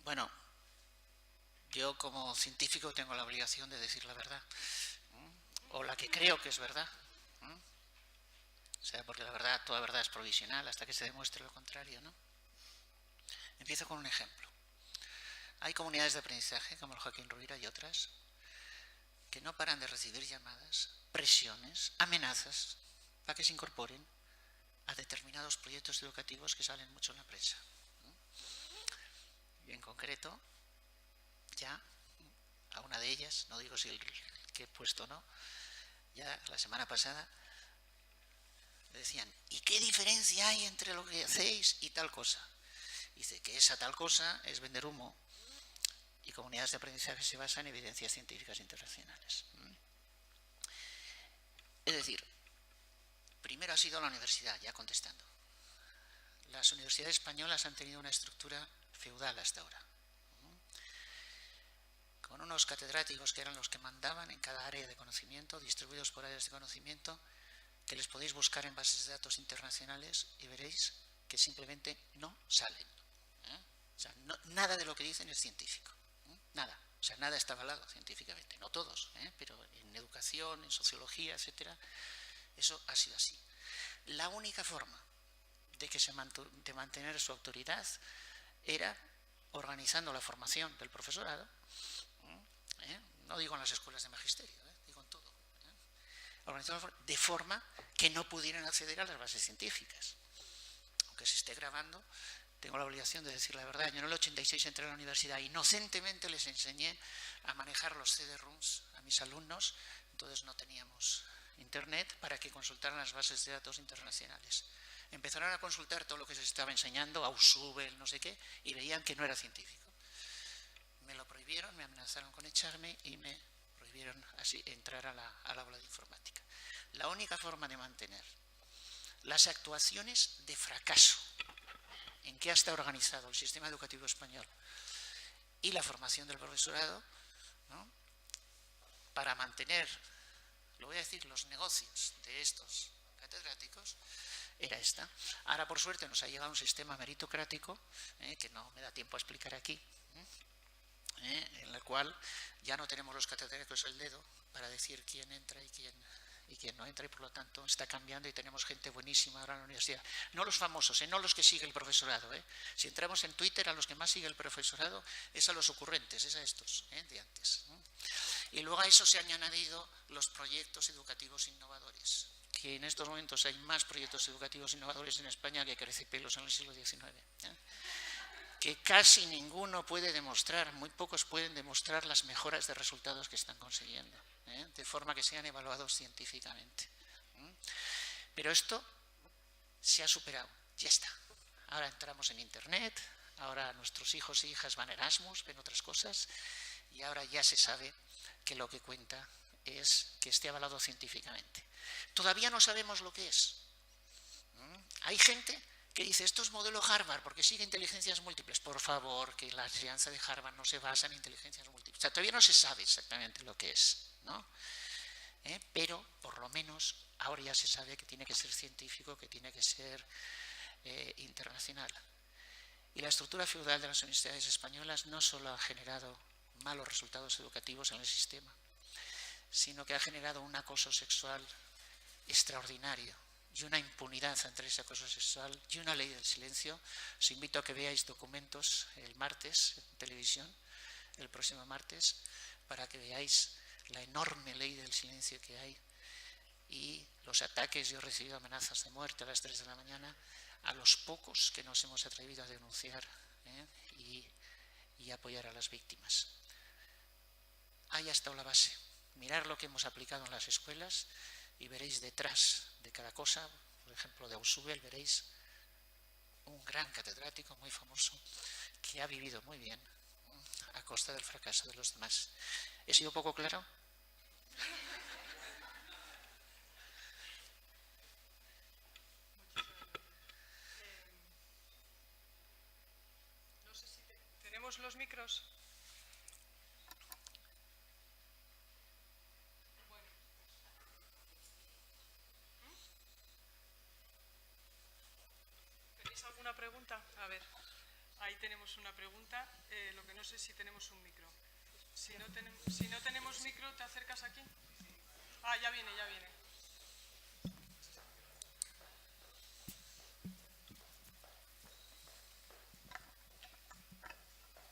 S2: Bueno, yo como científico tengo la obligación de decir la verdad, o la que creo que es verdad. O sea, porque toda verdad es provisional hasta que se demuestre lo contrario, ¿no? Empiezo con un ejemplo. Hay comunidades de aprendizaje, como el Joaquín Ruyra y otras, que no paran de recibir llamadas, presiones, amenazas, para que se incorporen a determinados proyectos educativos que salen mucho en la prensa. Y en concreto, ya a una de ellas, no digo si el que he puesto o no, ya la semana pasada le decían, ¿y qué diferencia hay entre lo que hacéis y tal cosa? Dice que esa tal cosa es vender humo y comunidades de aprendizaje se basan en evidencias científicas internacionales. Es decir, primero ha sido la universidad, ya contestando. Las universidades españolas han tenido una estructura feudal hasta ahora, con unos catedráticos que eran los que mandaban en cada área de conocimiento, distribuidos por áreas de conocimiento, que les podéis buscar en bases de datos internacionales y veréis que simplemente no salen. O sea, nada de lo que dicen es científico. Nada. O sea, nada está avalado científicamente. No todos, pero en educación, en sociología, etcétera, eso ha sido así. La única forma de mantener su autoridad era organizando la formación del profesorado, no digo en las escuelas de magisterio, digo en todo, organizando de forma que no pudieran acceder a las bases científicas. Aunque se esté grabando, tengo la obligación de decir la verdad. Yo en el 86 entré a la universidad, inocentemente les enseñé a manejar los CD-ROOMs a mis alumnos, entonces no teníamos internet, para que consultaran las bases de datos internacionales. Empezaron a consultar todo lo que se estaba enseñando, Ausubel, no sé qué, y veían que no era científico. Me lo prohibieron, me amenazaron con echarme y me prohibieron así entrar al aula de informática. La única forma de mantener las actuaciones de fracaso en que ha estado organizado el sistema educativo español y la formación del profesorado, ¿no?, para mantener, lo voy a decir, los negocios de estos catedráticos, era esta. Ahora, por suerte, nos ha llegado un sistema meritocrático, que no me da tiempo a explicar aquí, en el cual ya no tenemos los catedráticos el dedo para decir quién entra y quién no entra, y por lo tanto está cambiando y tenemos gente buenísima ahora en la universidad. No los famosos, no los que sigue el profesorado. Si entramos en Twitter, a los que más sigue el profesorado es a los ocurrentes, es a estos de antes. Y luego a eso se han añadido los proyectos educativos innovadores, que en estos momentos hay más proyectos educativos innovadores en España que crecipelos en el siglo XIX. Que casi ninguno puede demostrar, muy pocos pueden demostrar las mejoras de resultados que están consiguiendo, de forma que sean evaluados científicamente. Pero esto se ha superado, ya está. Ahora entramos en Internet, ahora nuestros hijos e hijas van a Erasmus, ven otras cosas, y ahora ya se sabe que lo que cuenta es que esté avalado científicamente. Todavía no sabemos lo que es. Hay gente que dice, esto es modelo Harvard porque sigue inteligencias múltiples. Por favor, que la enseñanza de Harvard no se basa en inteligencias múltiples. O sea, todavía no se sabe exactamente lo que es, ¿no? Pero, por lo menos, ahora ya se sabe que tiene que ser científico, que tiene que ser internacional. Y la estructura feudal de las universidades españolas no solo ha generado malos resultados educativos en el sistema, sino que ha generado un acoso sexual extraordinario y una impunidad ante ese acoso sexual y una ley del silencio. Os invito a que veáis documentos el martes en televisión, el próximo martes, para que veáis la enorme ley del silencio que hay y los ataques. Yo he recibido amenazas de muerte a las 3 de la mañana a los pocos que nos hemos atrevido a denunciar y apoyar a las víctimas. Ahí ha estado la base. Mirar lo que hemos aplicado en las escuelas y veréis detrás de cada cosa, por ejemplo de Ausubel, veréis un gran catedrático muy famoso que ha vivido muy bien a costa del fracaso de los demás. ¿He sido poco claro?
S1: No sé si tenemos los micros. ¿Tenéis alguna pregunta? A ver, ahí tenemos una pregunta. Lo que no sé si tenemos un micro. Si no tenemos micro, ¿te acercas aquí? Ah, ya viene, ya viene.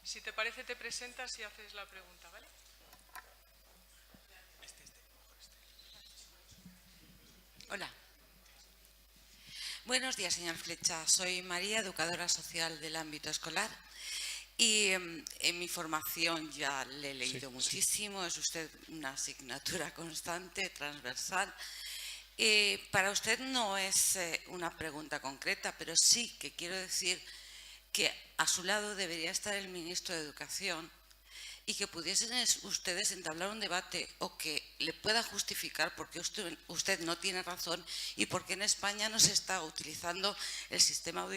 S1: Si te parece, te presentas y haces la pregunta, ¿vale?
S3: Hola. Buenos días, señor Flecha. Soy María, educadora social del ámbito escolar. Y en mi formación ya le he leído muchísimo. Es usted una asignatura constante, transversal. Para usted no es una pregunta concreta, pero sí que quiero decir que a su lado debería estar el ministro de Educación y que pudiesen ustedes entablar un debate o que le pueda justificar por qué usted no tiene razón y por qué en España no se está utilizando el sistema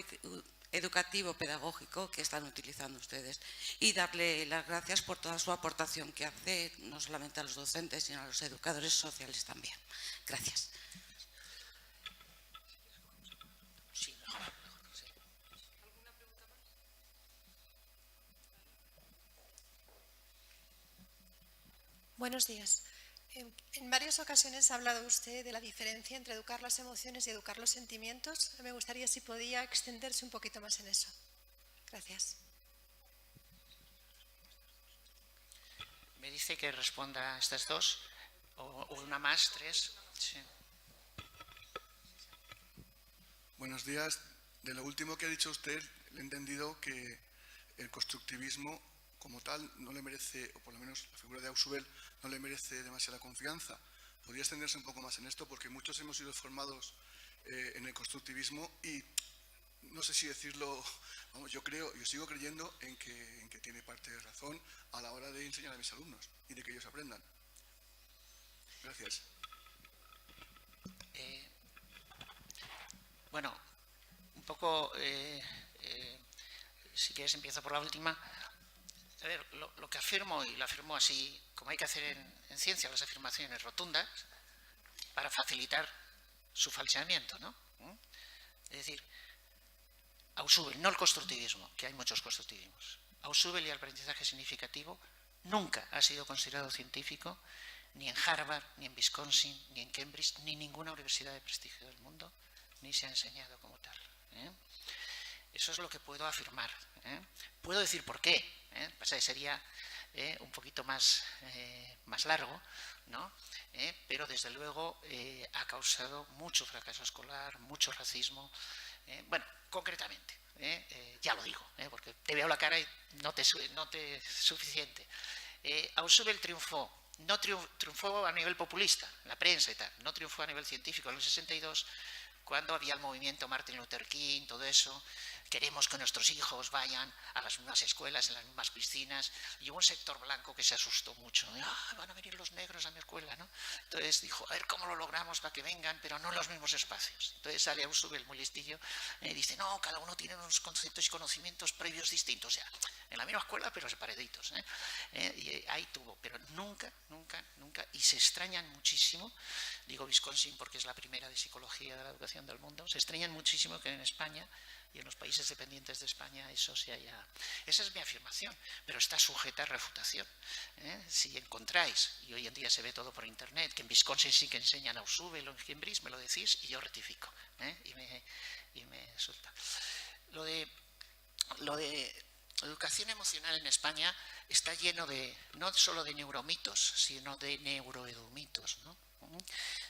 S3: educativo pedagógico que están utilizando ustedes, y darle las gracias por toda su aportación que hace, no solamente a los docentes, sino a los educadores sociales también. Gracias.
S4: Buenos días. En varias ocasiones ha hablado usted de la diferencia entre educar las emociones y educar los sentimientos. Me gustaría si podía extenderse un poquito más en eso. Gracias.
S2: Me dice que responda a estas dos, o una más, tres. Sí.
S5: Buenos días. De lo último que ha dicho usted, le he entendido que el constructivismo como tal no le merece, o por lo menos la figura de Ausubel, no le merece demasiada confianza. ¿Podría extenderse un poco más en esto? Porque muchos hemos sido formados en el constructivismo y no sé si decirlo, vamos, yo sigo creyendo en que tiene parte de razón a la hora de enseñar a mis alumnos y de que ellos aprendan. Gracias.
S2: Bueno, un poco, si quieres empiezo por la última. A ver, lo que afirmo, y lo afirmo así, como hay que hacer en ciencia, las afirmaciones rotundas, para facilitar su falseamiento, ¿no? Es decir, Ausubel, no el constructivismo, que hay muchos constructivismos. Ausubel y el aprendizaje significativo nunca ha sido considerado científico, ni en Harvard, ni en Wisconsin, ni en Cambridge, ni en ninguna universidad de prestigio del mundo, ni se ha enseñado como tal. Eso es lo que puedo afirmar. Puedo decir por qué. Sería un poquito más largo, ¿no? Pero desde luego ha causado mucho fracaso escolar, mucho racismo. Bueno, concretamente, ya lo digo, porque te veo la cara y no te es suficiente. Ausubel triunfó, no triunfó a nivel populista, en la prensa y tal, no triunfó a nivel científico en el 62, cuando había el movimiento Martin Luther King, todo eso. Queremos que nuestros hijos vayan a las mismas escuelas, en las mismas piscinas, y hubo un sector blanco que se asustó mucho. Van a venir los negros a mi escuela, ¿no? Entonces dijo, a ver cómo lo logramos para que vengan, pero no en los mismos espacios. Entonces sale Ausubel, muy listillo, y dice, no, cada uno tiene unos conceptos y conocimientos previos distintos, o sea, en la misma escuela, pero separaditos. Y ahí tuvo, pero nunca, y se extrañan muchísimo, digo Wisconsin porque es la primera de psicología de la educación del mundo, se extrañan muchísimo que en España y en los países dependientes de España eso se haya... Esa es mi afirmación, pero está sujeta a refutación. Si encontráis, y hoy en día se ve todo por internet, que en Wisconsin sí que enseñan a Ausubel o en Cambridge, me lo decís y yo rectifico, y me suelta. Lo de educación emocional en España está lleno de, no solo de neuromitos, sino de neuroedumitos, ¿no?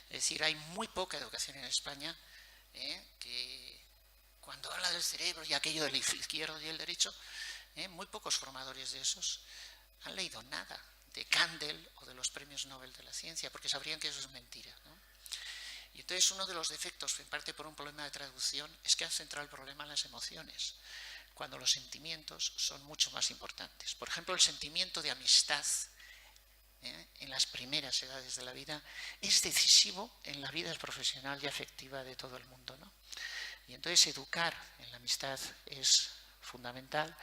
S2: Es decir, hay muy poca educación en España que cuando habla del cerebro y aquello del izquierdo y el derecho, muy pocos formadores de esos han leído nada de Kandel o de los premios Nobel de la ciencia, porque sabrían que eso es mentira, ¿no? Y entonces uno de los defectos, en parte por un problema de traducción, es que han centrado el problema en las emociones, cuando los sentimientos son mucho más importantes. Por ejemplo, el sentimiento de amistad en las primeras edades de la vida es decisivo en la vida profesional y afectiva de todo el mundo, ¿no? Y entonces educar en la amistad es fundamental,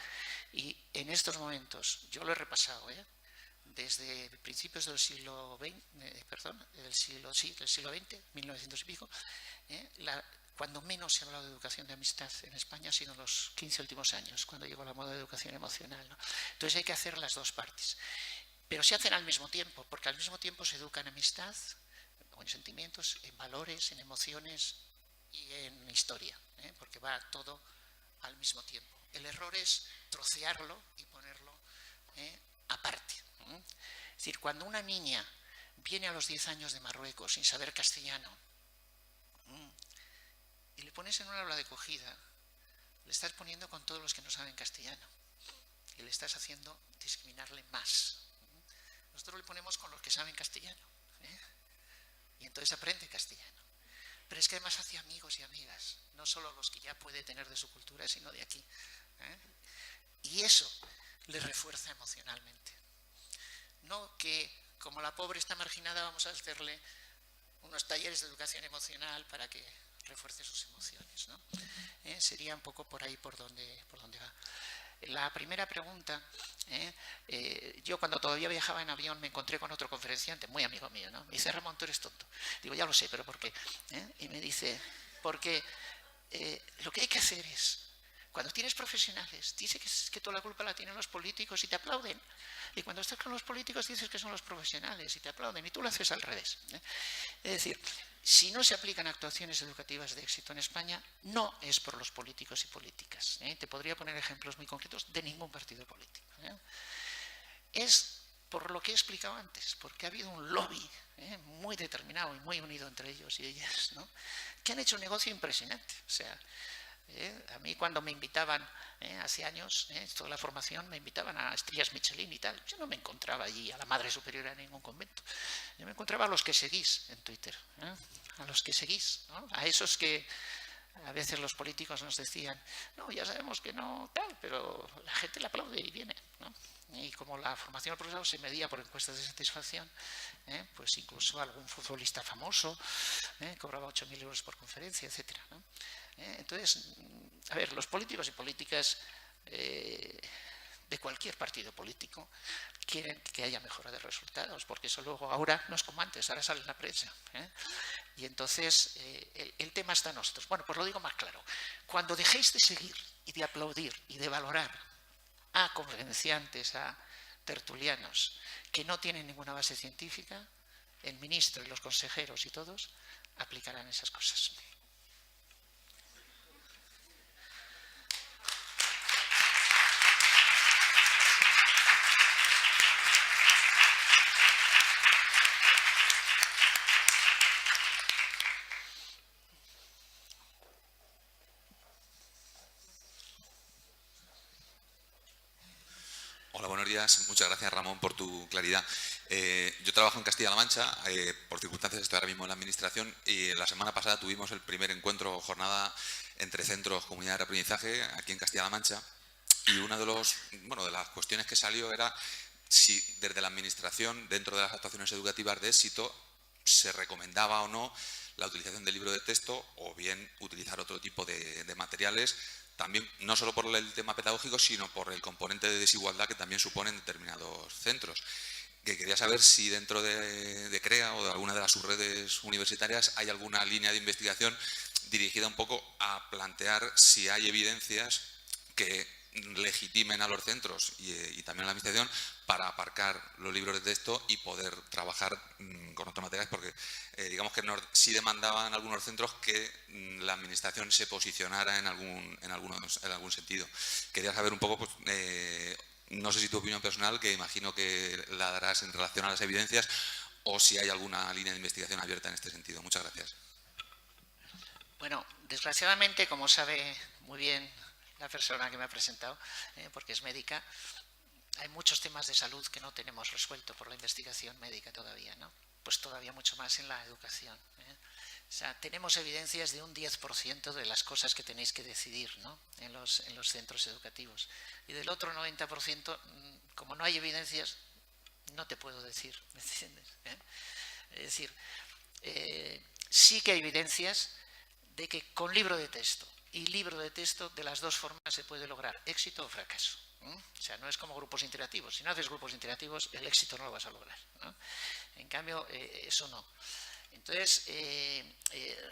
S2: y en estos momentos, yo lo he repasado, desde principios del siglo XX, 1900 y pico, cuando menos se ha hablado de educación de amistad en España ha sido en los 15 últimos años, cuando llegó la moda de educación emocional, ¿no? Entonces hay que hacer las dos partes, pero se hacen al mismo tiempo, porque al mismo tiempo se educa en amistad, en sentimientos, en valores, en emociones y en historia, porque va todo al mismo tiempo. El error es trocearlo y ponerlo aparte. Es decir, cuando una niña viene a los 10 años de Marruecos sin saber castellano y le pones en una aula de acogida, le estás poniendo con todos los que no saben castellano y le estás haciendo discriminarle más. Nosotros le ponemos con los que saben castellano, y entonces aprende castellano. Pero es que además hace amigos y amigas, no solo los que ya puede tener de su cultura, sino de aquí. Y eso le refuerza emocionalmente. No que, como la pobre está marginada, vamos a hacerle unos talleres de educación emocional para que refuerce sus emociones, ¿no? Sería un poco por ahí por donde va. La primera pregunta, yo cuando todavía viajaba en avión me encontré con otro conferenciante, muy amigo mío, ¿no? Me dice, Ramón, tú eres tonto. Digo, ya lo sé, pero ¿por qué? Y me dice, porque lo que hay que hacer es, cuando tienes profesionales, dices que toda la culpa la tienen los políticos y te aplauden. Y cuando estás con los políticos dices que son los profesionales y te aplauden, y tú lo haces al revés. Es decir, si no se aplican actuaciones educativas de éxito en España, no es por los políticos y políticas. Te podría poner ejemplos muy concretos de ningún partido político. Es por lo que he explicado antes, porque ha habido un lobby muy determinado y muy unido entre ellos y ellas, ¿no? Que han hecho un negocio impresionante. O sea, a mí cuando me invitaban hace años, toda la formación, me invitaban a estrellas Michelin y tal, yo no me encontraba allí a la Madre Superiora en ningún convento, yo me encontraba a los que seguís en Twitter, a los que seguís, ¿no? A esos que a veces los políticos nos decían, no, ya sabemos que no tal, pero la gente le aplaude y viene, ¿no? Y como la formación del profesorado se medía por encuestas de satisfacción, pues incluso algún futbolista famoso cobraba 8.000 euros por conferencia, etcétera, ¿no? Entonces, a ver, los políticos y políticas de cualquier partido político quieren que haya mejora de resultados, porque eso luego ahora no es como antes, ahora sale en la prensa. Y entonces el tema está en nosotros. Bueno, pues lo digo más claro. Cuando dejéis de seguir y de aplaudir y de valorar a conferenciantes, a tertulianos que no tienen ninguna base científica, el ministro y los consejeros y todos aplicarán esas cosas.
S6: Hola, buenos días. Muchas gracias, Ramón, por tu claridad. Yo trabajo en Castilla-La Mancha, por circunstancias estoy ahora mismo en la Administración y la semana pasada tuvimos el primer encuentro o jornada entre centros, comunidades de aprendizaje aquí en Castilla-La Mancha y una de las cuestiones que salió era si desde la Administración, dentro de las actuaciones educativas de éxito, se recomendaba o no la utilización del libro de texto o bien utilizar otro tipo de materiales, también no solo por el tema pedagógico, sino por el componente de desigualdad que también suponen determinados centros. Que quería saber si dentro de CREA o de alguna de las subredes universitarias hay alguna línea de investigación dirigida un poco a plantear si hay evidencias que legitimen a los centros y también a la Administración para aparcar los libros de texto y poder trabajar con otros materiales, porque digamos que sí demandaban algunos centros que la Administración se posicionara en algún sentido. Quería saber un poco, pues, no sé si tu opinión personal, que imagino que la darás en relación a las evidencias, o si hay alguna línea de investigación abierta en este sentido. Muchas gracias.
S2: Bueno, desgraciadamente, como sabe muy bien la persona que me ha presentado, porque es médica, hay muchos temas de salud que no tenemos resuelto por la investigación médica todavía, ¿no? Pues todavía mucho más en la educación. O sea, tenemos evidencias de un 10% de las cosas que tenéis que decidir, ¿no? en los centros educativos. Y del otro 90%, como no hay evidencias, no te puedo decir, ¿me entiendes? Es decir, sí que hay evidencias de que con libro de texto y libro de texto, de las dos formas se puede lograr éxito o fracaso. O sea, no es como grupos interactivos. Si no haces grupos interactivos, el éxito no lo vas a lograr, ¿no? En cambio, eso no. Entonces,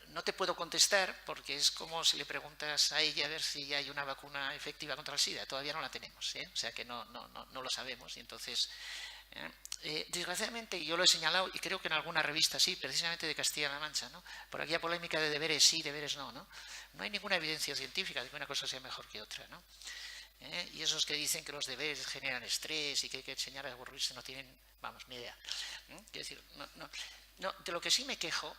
S2: no te puedo contestar porque es como si le preguntas a ella a ver si hay una vacuna efectiva contra el SIDA. Todavía no la tenemos, o sea que no lo sabemos. Y entonces, desgraciadamente, yo lo he señalado y creo que en alguna revista sí, precisamente de Castilla-La Mancha, ¿no? Por aquella polémica de deberes sí, deberes no, ¿no? No hay ninguna evidencia científica de que una cosa sea mejor que otra, ¿no? Y esos que dicen que los deberes generan estrés y que hay que enseñar a aburrirse no tienen, vamos, ni idea. Quiero decir, no, de lo que sí me quejo,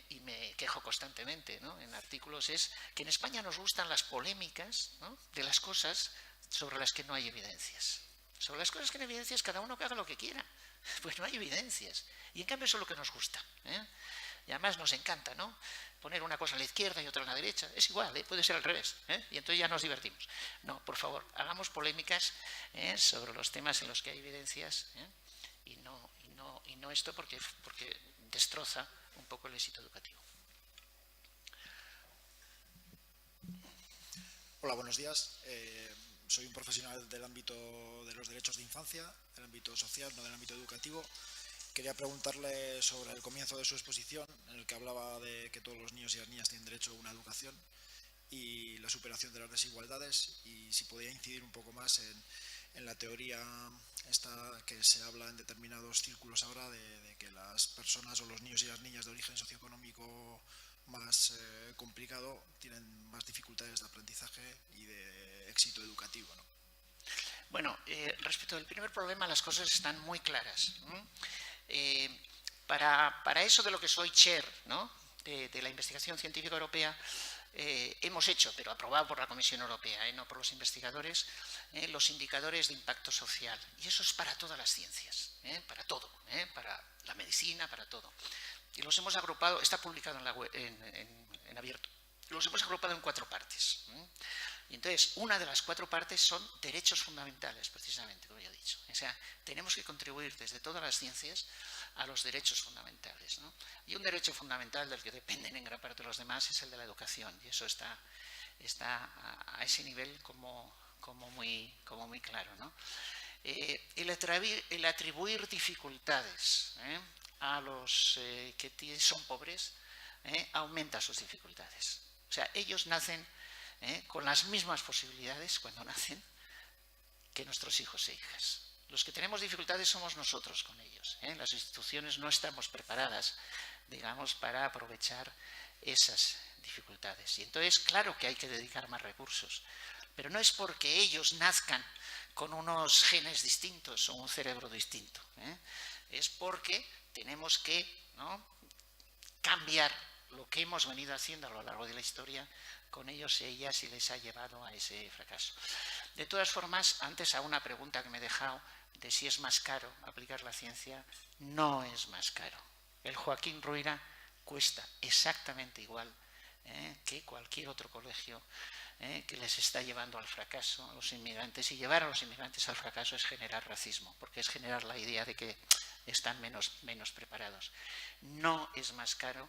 S2: y me quejo constantemente, ¿no? en artículos, es que en España nos gustan las polémicas, ¿no? de las cosas sobre las que no hay evidencias. Sobre las cosas que no hay evidencias, cada uno que haga lo que quiera. Pues no hay evidencias. Y en cambio eso es lo que nos gusta. Y además nos encanta, ¿no? Poner una cosa a la izquierda y otra a la derecha. Es igual, puede ser al revés. Y entonces ya nos divertimos. No, por favor, hagamos polémicas sobre los temas en los que hay evidencias y no esto porque destroza un poco el éxito educativo.
S7: Hola, buenos días. Soy un profesional del ámbito de los derechos de infancia, del ámbito social, no del ámbito educativo. Quería preguntarle sobre el comienzo de su exposición, en el que hablaba de que todos los niños y las niñas tienen derecho a una educación y la superación de las desigualdades, y si podía incidir un poco más en la teoría esta que se habla en determinados círculos ahora de que las personas o los niños y las niñas de origen socioeconómico más complicado tienen más dificultades de aprendizaje y de éxito educativo, ¿no?
S2: Bueno, respecto al primer problema, las cosas están muy claras. Para eso de lo que soy chair, ¿no? de la investigación científica europea, hemos hecho, pero aprobado por la Comisión Europea, no por los investigadores, los indicadores de impacto social. Y eso es para todas las ciencias, para todo, para la medicina, para todo. Y los hemos agrupado, está publicado en la web, en abierto, los hemos agrupado en 4 partes. Y entonces, una de las 4 partes son derechos fundamentales, precisamente, como ya he dicho. O sea, tenemos que contribuir desde todas las ciencias a los derechos fundamentales, ¿no? Y un derecho fundamental del que dependen en gran parte los demás es el de la educación. Y eso está a ese nivel como muy claro, ¿no? El atribuir dificultades a los que son pobres aumenta sus dificultades. O sea, ellos nacen con las mismas posibilidades cuando nacen que nuestros hijos e hijas. Los que tenemos dificultades somos nosotros con ellos. Las instituciones no estamos preparadas, digamos, para aprovechar esas dificultades. Y entonces, claro que hay que dedicar más recursos, pero no es porque ellos nazcan con unos genes distintos o un cerebro distinto. Es porque tenemos que, ¿no?, cambiar lo que hemos venido haciendo a lo largo de la historia con ellos y ellas y les ha llevado a ese fracaso. De todas formas, antes a una pregunta que me he dejado de si es más caro aplicar la ciencia, no es más caro. El Joaquín Ruyra cuesta exactamente igual que cualquier otro colegio que les está llevando al fracaso a los inmigrantes, y llevar a los inmigrantes al fracaso es generar racismo, porque es generar la idea de que están menos preparados. No es más caro,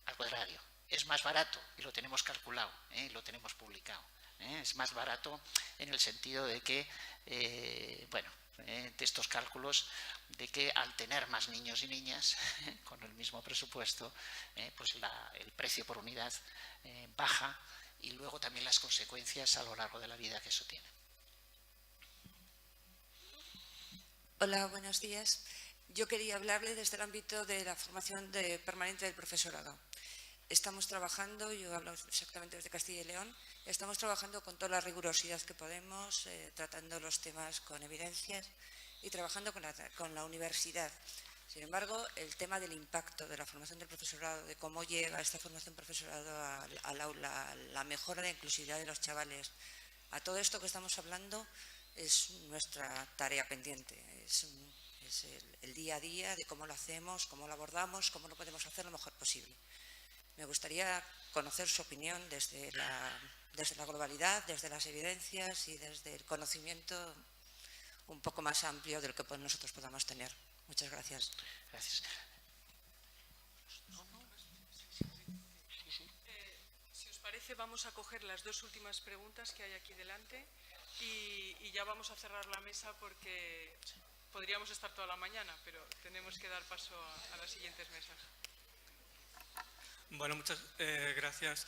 S2: al contrario, es más barato, y lo tenemos calculado, lo tenemos publicado. Es más barato en el sentido de que, de estos cálculos, de que al tener más niños y niñas con el mismo presupuesto, pues el precio por unidad baja, y luego también las consecuencias a lo largo de la vida que eso tiene.
S8: Hola, buenos días. Yo quería hablarle desde el ámbito de la formación permanente del profesorado. Estamos trabajando, yo hablo exactamente desde Castilla y León, estamos trabajando con toda la rigurosidad que podemos, tratando los temas con evidencias y trabajando con la universidad. Sin embargo, el tema del impacto de la formación del profesorado, de cómo llega esta formación profesorado al aula, la mejora de la inclusividad de los chavales, a todo esto que estamos hablando es nuestra tarea pendiente, es el día a día de cómo lo hacemos, cómo lo abordamos, cómo lo podemos hacer lo mejor posible. Me gustaría conocer su opinión desde la globalidad, desde las evidencias y desde el conocimiento un poco más amplio del que nosotros podamos tener. Muchas gracias.
S2: Gracias.
S1: Si os parece, vamos a coger las dos últimas preguntas que hay aquí delante y ya vamos a cerrar la mesa porque podríamos estar toda la mañana, pero tenemos que dar paso a las siguientes mesas.
S9: Bueno, muchas gracias.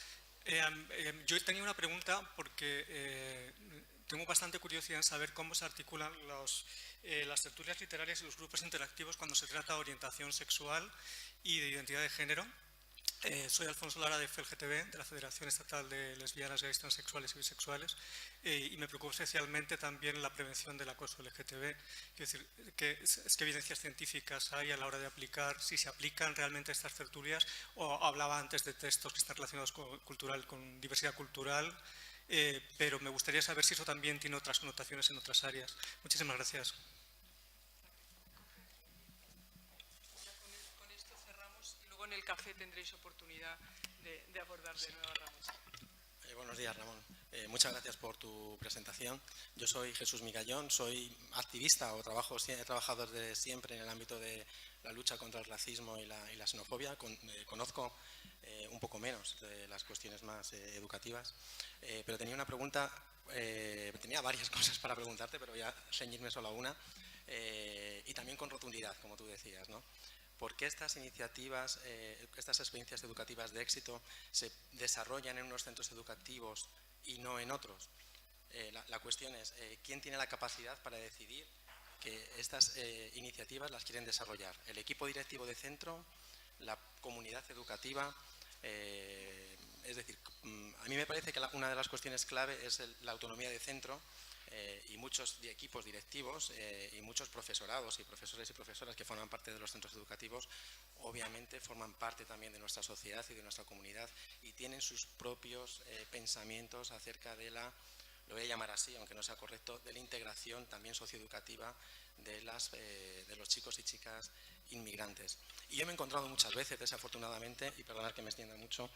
S9: Yo tenía una pregunta porque tengo bastante curiosidad en saber cómo se articulan las tertulias literarias y los grupos interactivos cuando se trata de orientación sexual y de identidad de género. Soy Alfonso Lara de FELGTB, de la Federación Estatal de Lesbianas, Gays, Transexuales y Bisexuales, y me preocupa especialmente también la prevención del acoso LGTB. Quiero decir, ¿qué evidencias científicas hay a la hora de aplicar, si se aplican realmente estas tertulias? O hablaba antes de textos que están relacionados con diversidad cultural, pero me gustaría saber si eso también tiene otras connotaciones en otras áreas. Muchísimas gracias.
S1: Con esto cerramos y luego en el café tendréis oportunidad de abordar de nuevo, Ramón.
S10: Buenos días, Ramón. Muchas gracias por tu presentación. Yo soy Jesús Migallón, soy activista he trabajado desde siempre en el ámbito de la lucha contra el racismo y la xenofobia. Conozco un poco menos de las cuestiones más educativas, pero tenía una pregunta, tenía varias cosas para preguntarte, pero voy a ceñirme solo a una, y también con rotundidad, como tú decías, ¿no? ¿Por qué estas iniciativas, estas experiencias educativas de éxito se desarrollan en unos centros educativos y no en otros? La cuestión es, ¿quién tiene la capacidad para decidir que estas iniciativas las quieren desarrollar? ¿El equipo directivo de centro? ¿La comunidad educativa? Es decir, a mí me parece que una de las cuestiones clave es la autonomía de centro, y muchos equipos directivos y muchos profesorados y profesores y profesoras que forman parte de los centros educativos obviamente forman parte también de nuestra sociedad y de nuestra comunidad y tienen sus propios pensamientos acerca de lo voy a llamar así, aunque no sea correcto, de la integración también socioeducativa de los chicos y chicas inmigrantes. Y yo me he encontrado muchas veces, desafortunadamente, y perdonad que me extienda mucho,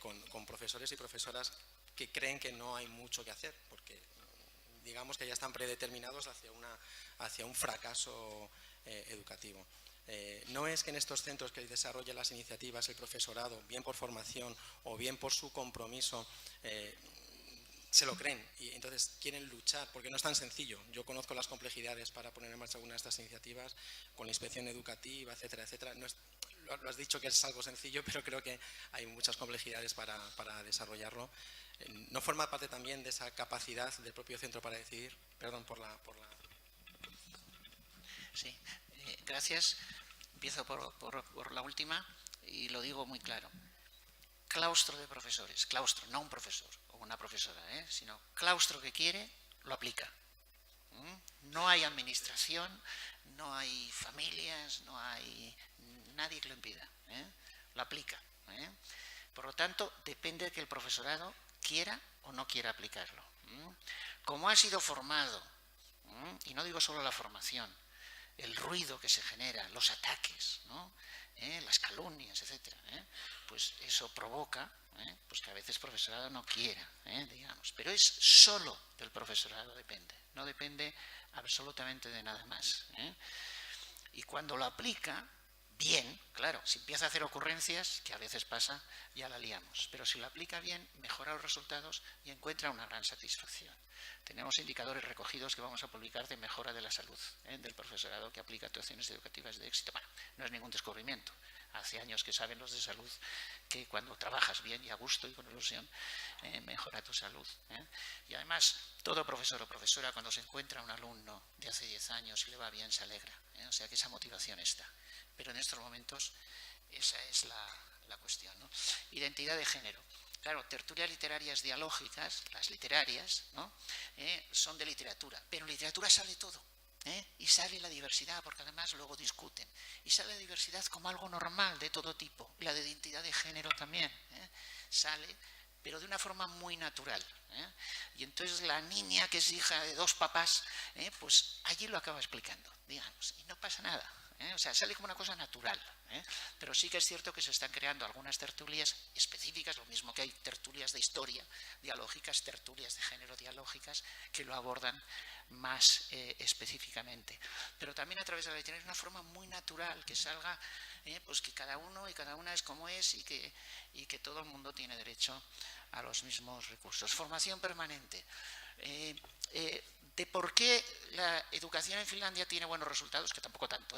S10: con profesores y profesoras que creen que no hay mucho que hacer, porque digamos que ya están predeterminados hacia un fracaso educativo. No es que en estos centros que desarrollan las iniciativas el profesorado, bien por formación o bien por su compromiso, se lo creen y entonces quieren luchar, porque no es tan sencillo. Yo conozco las complejidades para poner en marcha alguna de estas iniciativas con la inspección educativa, etcétera, etcétera. No es, lo has dicho que es algo sencillo, pero creo que hay muchas complejidades para desarrollarlo. ¿No forma parte también de esa capacidad del propio centro para decidir? Perdón por la...
S2: Sí, gracias. Empiezo por la última y lo digo muy claro. Claustro de profesores, claustro, no un profesor o una profesora, sino claustro que quiere, lo aplica. No hay administración, no hay familias, no hay nadie que lo impida, lo aplica. Por lo tanto, depende de que el profesorado quiera o no quiera aplicarlo. Cómo ha sido formado, y no digo solo la formación, el ruido que se genera, los ataques, ¿no? Las calumnias, etcétera, pues eso provoca pues que a veces el profesorado no quiera, digamos, pero es solo del profesorado, depende, no depende absolutamente de nada más. Y cuando lo aplica bien, claro, si empieza a hacer ocurrencias, que a veces pasa, ya la liamos, pero si lo aplica bien, mejora los resultados y encuentra una gran satisfacción. Tenemos indicadores recogidos que vamos a publicar de mejora de la salud del profesorado que aplica actuaciones educativas de éxito. Bueno, no es ningún descubrimiento. Hace años que saben los de salud que cuando trabajas bien y a gusto y con ilusión, mejora tu salud. Y además, todo profesor o profesora cuando se encuentra un alumno de hace 10 años y le va bien, se alegra. O sea que esa motivación está. Pero en estos momentos esa es la cuestión, ¿no? Identidad de género. Claro, tertulias literarias dialógicas, las literarias, ¿no? Son de literatura, pero en literatura sale todo. Y sale la diversidad, porque además luego discuten. Y sale la diversidad como algo normal de todo tipo. Y la de identidad de género también sale, pero de una forma muy natural. Y entonces la niña que es hija de 2 papás, pues allí lo acaba explicando, digamos, y no pasa nada. O sea, sale como una cosa natural, pero sí que es cierto que se están creando algunas tertulias específicas, lo mismo que hay tertulias de historia dialógicas, tertulias de género dialógicas, que lo abordan más específicamente. Pero también a través de la literatura, una forma muy natural, que salga, pues que cada uno y cada una es como es y que todo el mundo tiene derecho a los mismos recursos. Formación permanente. De por qué la educación en Finlandia tiene buenos resultados, que tampoco tanto,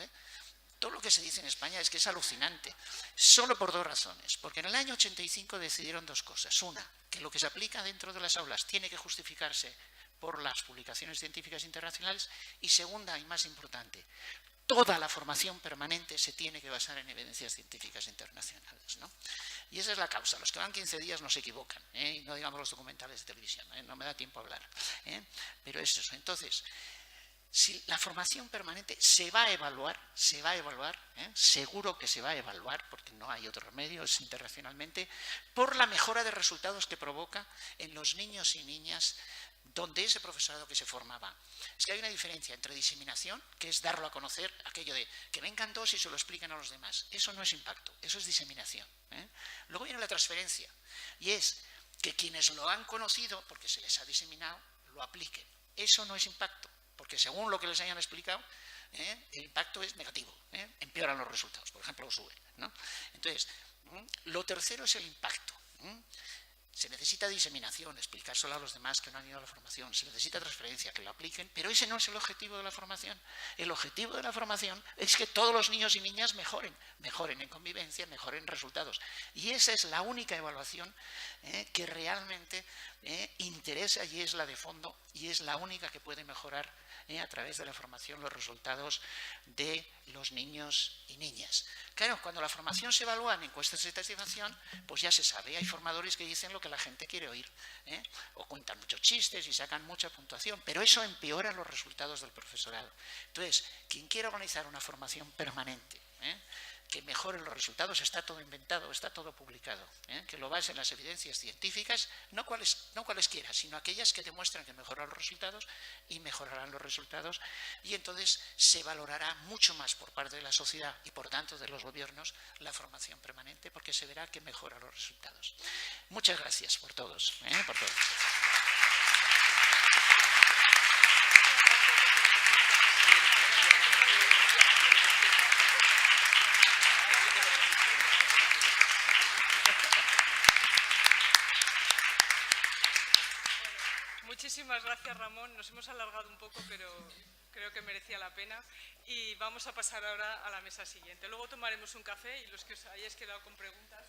S2: todo lo que se dice en España es que es alucinante, solo por 2 razones. Porque en el año 85 decidieron 2 cosas. Una, que lo que se aplica dentro de las aulas tiene que justificarse por las publicaciones científicas internacionales. Y segunda, y más importante, toda la formación permanente se tiene que basar en evidencias científicas internacionales, ¿no? Y esa es la causa. Los que van 15 días no se equivocan, y no digamos los documentales de televisión, no me da tiempo a hablar, pero es eso. Entonces, si la formación permanente se va a evaluar, seguro que se va a evaluar, porque no hay otro remedio, es internacionalmente, por la mejora de resultados que provoca en los niños y niñas donde ese profesorado que se formaba. Es que hay una diferencia entre diseminación, que es darlo a conocer, aquello de que vengan 2 y se lo expliquen a los demás. Eso no es impacto, eso es diseminación. Luego viene la transferencia, y es que quienes lo han conocido, porque se les ha diseminado, lo apliquen. Eso no es impacto, porque según lo que les hayan explicado, el impacto es negativo, empeoran los resultados, por ejemplo, lo suben, ¿no? Entonces, lo tercero es el impacto. Se necesita diseminación, explicárselo a los demás que no han ido a la formación, se necesita transferencia, que lo apliquen, pero ese no es el objetivo de la formación. El objetivo de la formación es que todos los niños y niñas mejoren en convivencia, mejoren en resultados. Y esa es la única evaluación que realmente interesa y es la de fondo y es la única que puede mejorar a través de la formación los resultados de los niños y niñas. Claro, cuando la formación se evalúa en encuestas de satisfacción, pues ya se sabe, hay formadores que dicen lo que la gente quiere oír, o cuentan muchos chistes y sacan mucha puntuación, pero eso empeora los resultados del profesorado. Entonces, quien quiera organizar una formación permanente, que mejore los resultados, está todo inventado, está todo publicado, que lo base en las evidencias científicas, no cualesquiera, sino aquellas que demuestran que mejoran los resultados y mejorarán los resultados, y entonces se valorará mucho más por parte de la sociedad y por tanto de los gobiernos la formación permanente, porque se verá que mejora los resultados. Muchas gracias por todos, por todo.
S1: Muchísimas gracias, Ramón. Nos hemos alargado un poco, pero creo que merecía la pena. Y vamos a pasar ahora a la mesa siguiente. Luego tomaremos un café y los que os hayáis quedado con preguntas.